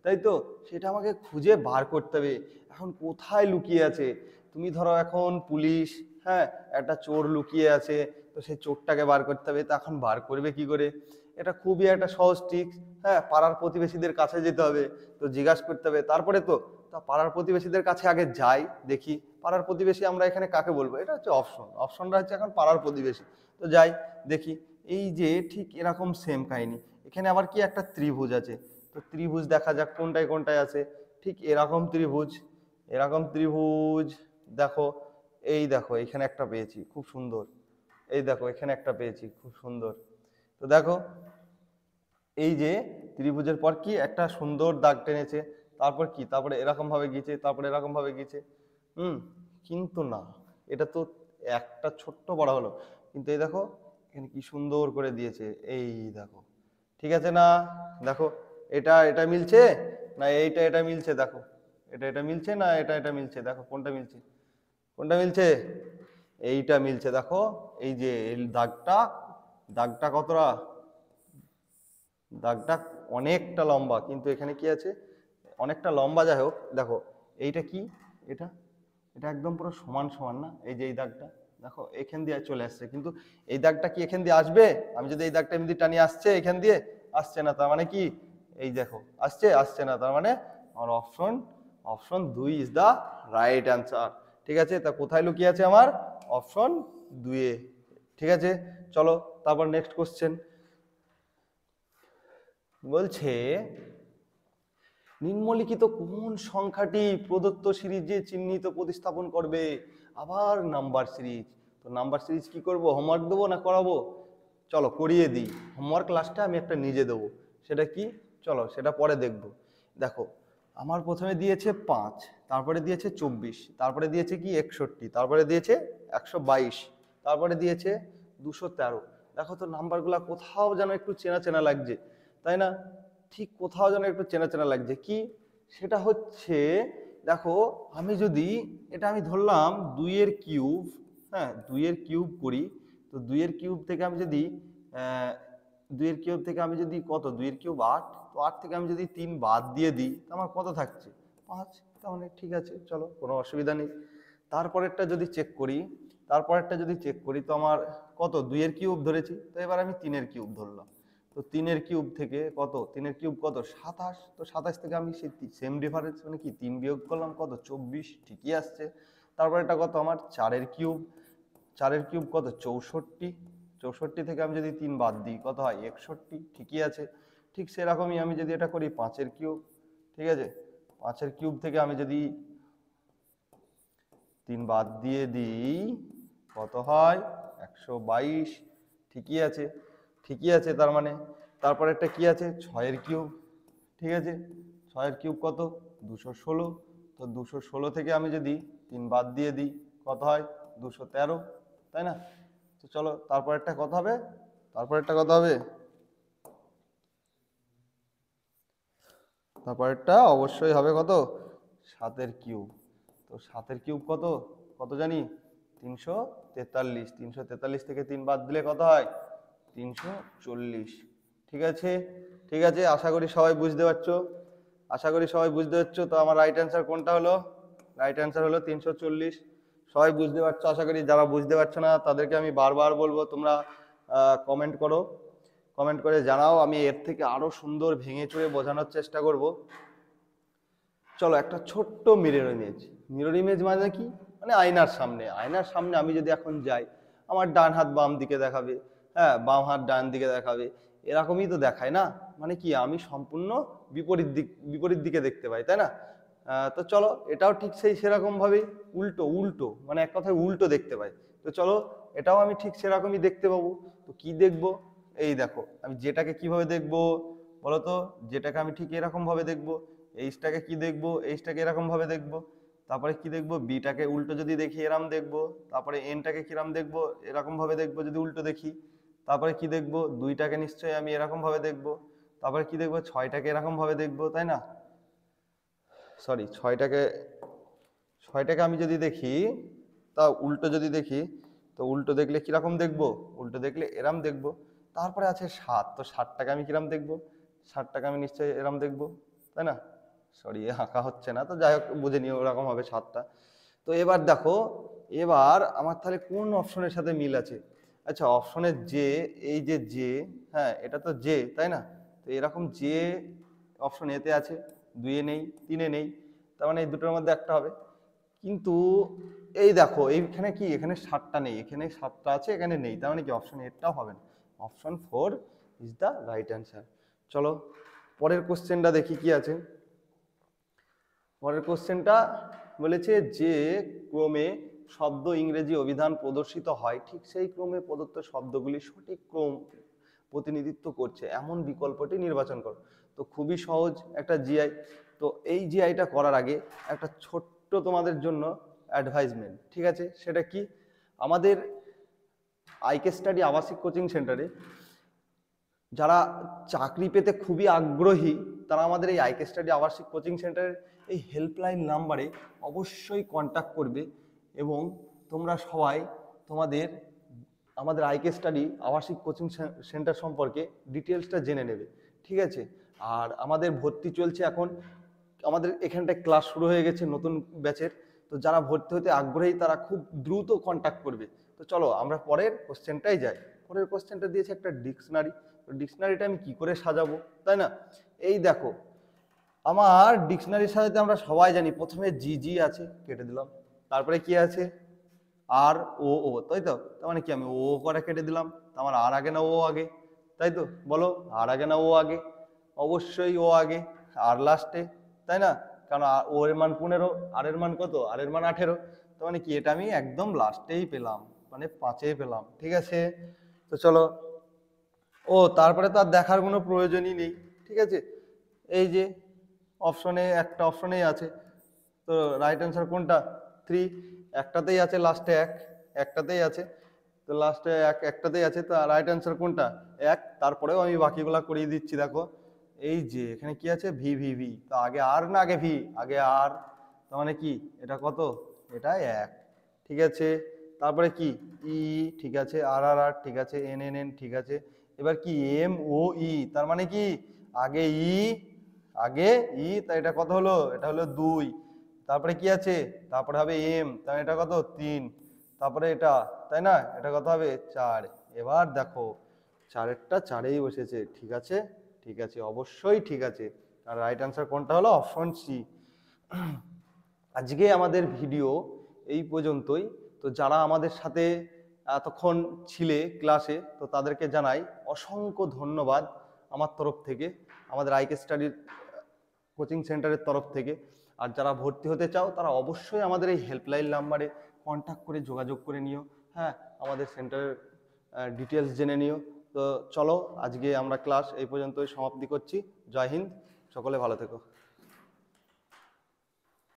তাই তো? সেটা আমাকে খুঁজে বার করতে হবে। এখন কোথায় লুকিয়ে আছে? তুমি ধরো এখন পুলিশ, হ্যাঁ একটা চোর লুকিয়ে আছে, তো সেই চোরটাকে বার করতে হবে। তো এখন বার করবে কি করে? এটা খুবই একটা সহজ ট্রিক্স। হ্যাঁ, পাড়ার প্রতিবেশীদের কাছে যেতে হবে, তো জিজ্ঞাসা করতে হবে। তারপরে তো তা পাড়ার প্রতিবেশীদের কাছে আগে যাই, দেখি পাড়ার প্রতিবেশী আমরা এখানে কাকে বলবো। এটা হচ্ছে অপশনটা হচ্ছে এখন পাড়ার প্রতিবেশী। তো যাই দেখি, এই যে ঠিক এরকম সেম কাহিনী। এখানে আবার কি একটা ত্রিভুজ আছে, তো ত্রিভুজ দেখা যাক কোনটায় কোনটায় আছে। ঠিক এরকম ত্রিভুজ দেখো, এই দেখো এখানে একটা পেয়েছি খুব সুন্দর, এই দেখো এখানে একটা পেয়েছি খুব সুন্দর। তো দেখো এই যে ত্রিভুজের পর কি একটা সুন্দর দাগ টেনেছে, তারপর কি তারপরে এরকম ভাবে গিয়েছে, তারপরে এরকম ভাবে গিয়েছে। কিন্তু না, এটা তো একটা ছোট্ট বড় হলো, কিন্তু এই দেখো এখানে কি সুন্দর করে দিয়েছে, এই দেখো ঠিক আছে না? দেখো এটা এটা মিলছে না এটা মিলছে, দেখো এটা মিলছে না এটা মিলছে, দেখো কোনটা মিলছে, কোনটা মিলছে? এইটা মিলছে। দেখো এই যে এই দাগটা কতটা, দাগটা অনেকটা লম্বা, কিন্তু এখানে কি আছে অনেকটা লম্বা। যাই হোক দেখো এইটা কি, এটা এটা একদম পুরো সমান সমান না? এই যে এই দাগটা দেখো এখান দিয়ে চলে আসছে, কিন্তু এই দাগটা কি এখান দিয়ে আসবে? আমি যদি এই দাগটা এমনি টানি, আসছে এখান দিয়ে? আসছে না। তার মানে কি এই দেখো আসছে না। তার মানে আমার option 2 is the right answer. ঠিক আছে, তা কোথায় লুকিয়ে আছে আমার? অপশন 2 এ। ঠিক আছে, চলো তারপর নেক্সট কোশ্চেন বলছে নিম্নলিখিত কোন সংখ্যাটি প্রদত্ত সিরিজে চিহ্নিত প্রতিস্থাপন করবে? আবার নাম্বার সিরিজ। তো নাম্বার সিরিজ কি করব, হোমওয়ার্ক দেবো না করাবো? চলো করিয়ে দিই। হোমওয়ার্ক ক্লাসটা আমি একটা নিজে দেবো, সেটা কি চলো সেটা পরে দেখব। দেখো আমার প্রথমে দিয়েছে 5, তারপরে দিয়েছে 24, তারপরে দিয়েছে কি 61, তারপরে দিয়েছে 122, তারপরে দিয়েছে 213। দেখো তো নাম্বারগুলা কোথাও যেন একটু চেনা চেনা লাগছে, তাই না? ঠিক কোথাও যেন একটু চেনা চেনা লাগছে। কি সেটা হচ্ছে, দেখো আমি যদি এটা আমি ধরলাম 2 এর কিউব, হ্যাঁ 2 এর কিউব করি, তো 2 এর কিউব থেকে আমি যদি 2 এর কিউব থেকে আমি যদি কত, 2 এর কিউব 8, তো 8 থেকে আমি যদি 3 বাদ দিয়ে দিই তো আমার কত থাকছে 5। তার মানে ঠিক আছে, চলো কোনো অসুবিধা নেই। তারপরেরটা যদি চেক করি, তো আমার কত, 2 এর কিউব ধরেছি, তো এবার আমি 3 এর কিউব ধরলাম। তো 3 এর কিউব থেকে কত, 3 এর কিউব কত 27, তো 27 থেকে আমি সেই সেম ডিফারেন্স মানে কি 3 বিয়োগ করলাম কত 24, ঠিকই আসছে। তারপর এটা কত আমার 4 এর কিউব, 4 এর কিউব কত 64, 64 থেকে আমি যদি 3 বাদ দিই কত হয় 61, ঠিকই আছে। ঠিক সেরকমই আমি যদি এটা করি 5 এর কিউব, ঠিক আছে 5 এর কিউব থেকে আমি যদি 3 বাদ দিয়ে দিই কত হয় 122, ঠিকই আছে, ঠিকই আছে। তার মানে তারপর একটা কি আছে 6 এর কিউব, ঠিক আছে 6 এর কিউব কত 216, তো 216 থেকে আমি যদি 3 বাদ দিয়ে দিই কত হয় 213, তাই না? তো চলো তারপরেরটা কত হবে, তারপরেরটা কত হবে, তারপরেরটা অবশ্যই হবে কত 7 এর কিউব। তো 7 এর কিউব কত, কত জানি 343, 343 থেকে 3 বাদ দিলে কত হয় 340, ঠিক আছে, ঠিক আছে। আশা করি সবাই বুঝতে পারছো, আশা করি সবাই বুঝতে পারছো। তো আমার রাইট অ্যান্সার কোনটা হলো, রাইট অ্যান্সার হলো 340। সবাই বুঝতে পারছো আশা করি, যারা বুঝতে পারছো না তাদেরকে আমি বারবার বলবো তোমরা কমেন্ট করো, কমেন্ট করে জানাও, আমি এর থেকে আরো সুন্দর ভেঙে চুরে বোঝানোর চেষ্টা করব। চলো একটা ছোট্ট মিরর ইমেজ, মিরর ইমেজ মানে কি, মানে আয়নার সামনে, আয়নার সামনে আমি যদি এখন যাই আমার ডান হাত বাম দিকে দেখাবে, হ্যাঁ বাম হাত ডান দিকে দেখাবে, এরকমই তো দেখায় না, মানে কি আমি সম্পূর্ণ বিপরীত দিকে দেখতে পাই, তাই না? তো চলো এটাও ঠিক সেই সেরকম ভাবে উল্টো উল্টো মানে এক কথায় উল্টো দেখতে পাই। তো চলো এটাও আমি ঠিক সেরকমই দেখতে পাবো। তো কি দেখবো, এই দেখো আমি যেটাকে কিভাবে দেখবো বলতো, যেটাকে আমি ঠিক এরকম ভাবে দেখবো, এইচটাকে কি দেখবো, এইচটাকে এরকম ভাবে দেখবো, তারপরে কি দেখবো বিটাকে উল্টো যদি দেখি এরকম দেখবো, তারপরে এনটাকে কিরম দেখবো এরকম ভাবে দেখবো যদি উল্টো দেখি, তারপরে কি দেখবো দুইটাকে নিশ্চয়ই আমি এরকম ভাবে দেখবো, তারপরে কি দেখবো ছয়টাকে এরকম ভাবে দেখবো, তাই না? সরি ছয়টাকে আমি যদি দেখি তা উল্টো যদি দেখি, তো উল্টো দেখলে কিরকম দেখবো, উল্টো দেখলে এরম দেখবো। তারপরে আছে 7, তো 7টাকে আমি কিরম দেখবো, 7টাকে আমি নিশ্চয়ই এরম দেখবো, তাই না? সরি আঁকা হচ্ছে না, তো যাই হোক বুঝে নিও ওরকম হবে 7টা। তো এবার দেখো, এবার আমার তাহলে কোন অপশনের সাথে মিল আছে? আচ্ছা অপশনের যে, এই যে জে, হ্যাঁ এটা তো জে তাই না? তো এরকম জে অপশন এতে আছে, 2 এ নেই, 3 এ নেই, তার মানে এই দুটোর মধ্যে একটা হবে। কিন্তু এই দেখো এইখানে কি, এখানে 7টা নেই, এখানে 7টা আছে এখানে নেই, তার মানে কি অপশন এটাও হবে না, option 4 is the right answer. চলো পরের কোশ্চেনটা দেখি কি আছে। পরের কোশ্চেনটা বলেছে যে ক্রমে শব্দ ইংরেজি অভিধান প্রদর্শিত হয় ঠিক সেই ক্রমে প্রদত্ত শব্দগুলি সঠিক ক্রম প্রতিনিধিত্ব করছে এমন বিকল্পটি নির্বাচন করো। তো খুবই সহজ একটা জিআই। তো এই জিআইটা করার আগে একটা ছোট্ট তোমাদের জন্য অ্যাডভাইসমেন্ট, ঠিক আছে? সেটা কি, আমাদের আইকে স্টাডি আবাসিক কোচিং সেন্টারে যারা চাকরি পেতে খুবই আগ্রহী তারা আমাদের এই আইকে স্টাডি আবাসিক কোচিং সেন্টারের এই হেল্পলাইন নাম্বারে অবশ্যই কন্ট্যাক্ট করবে এবং তোমরা সবাই তোমাদের আমাদের আইকে স্টাডি আবাসিক কোচিং সেন্টার সম্পর্কে ডিটেলসটা জেনে নেবে, ঠিক আছে? আর আমাদের ভর্তি চলছে এখন, আমাদের এখানটায় ক্লাস শুরু হয়ে গেছে নতুন ব্যাচের। তো যারা ভর্তি হতে আগ্রহী তারা খুব দ্রুত কন্ট্যাক্ট করবে। তো চলো আমরা পরের কোশ্চেনটাই যাই। পরের কোশ্চেনটা দিয়েছে একটা ডিকশনারি, তো ডিকশনারিটা আমি কি করে সাজাবো, তাই না? এই দেখো আমার ডিকশনারি সাজাতে আমরা সবাই জানি প্রথমে জি জি আছে, কেটে দিলাম, তারপরে কি আছে আর ও ও, তাই তো? তার মানে কি আমি ও করে কেটে দিলাম, তার মানে আর আগে না ও আগে, তাই তো? বলো আর আগে না ও আগে? অবশ্যই ও আগে, আর লাস্টে, তাই না? কারণ ও এর মান 15, আর এর মান কত? আর এর মান 18, তার মানে কি এটা আমি একদম লাস্টেই পেলাম, মানে 5-এ পেলাম। ঠিক আছে, তো চলো। ও তারপরে তো আর দেখার কোনো প্রয়োজনই নেই। ঠিক আছে, এই যে অপশনে একটা অপশনেই আছে, তো রাইট অ্যান্সার কোনটা? 3, একটাতেই আছে লাস্টে এক, একটাতেই আছে, তো লাস্টে একটাতেই আছে, তো রাইট অ্যান্সার কোনটা? এক। তারপরেও আমি বাকিগুলা করিয়ে দিচ্ছি, দেখো এই যে এখানে কি আছে, ভি ভি ভি, তো আগে আর না আগে ভি? আগে আর, তার মানে কি এটা কত? এটা এক। ঠিক আছে, তারপরে কি ই, ঠিক আছে, আর আর আর, ঠিক আছে, এন এন এন, ঠিক আছে। এবার কি এম ও ই, তার মানে কি আগে ই, আগে ই, তাই এটা কত হলো? এটা হলো 2। তারপরে কি আছে? তারপরে হবে এম, তাই এটা কত? 3। তারপরে এটা, তাই না? এটা কত হবে? 4। এবার দেখো চারেরটা চারেই বসেছে। ঠিক আছে, ঠিক আছে, অবশ্যই ঠিক আছে। আর রাইট অ্যান্সার কোনটা হলো? Option C. আজকে আমাদের ভিডিও এই পর্যন্তই। তো যারা আমাদের সাথে এতক্ষণ ছিলে ক্লাসে, তো তাদেরকে জানাই অসংখ্য ধন্যবাদ আমার তরফ থেকে, আমাদের আইকে স্টাডির কোচিং সেন্টারের তরফ থেকে। আর যারা ভর্তি হতে চাও তারা অবশ্যই আমাদের এই হেল্পলাইন নাম্বারে কন্ট্যাক্ট করে যোগাযোগ করে নিও। হ্যাঁ, আমাদের সেন্টারের ডিটেলস জেনে নিও। তো চলো, আজকে আমরা ক্লাস এই পর্যন্তই সমাপ্তি করছি। জয় হিন্দ, সকলে ভালো থেকো।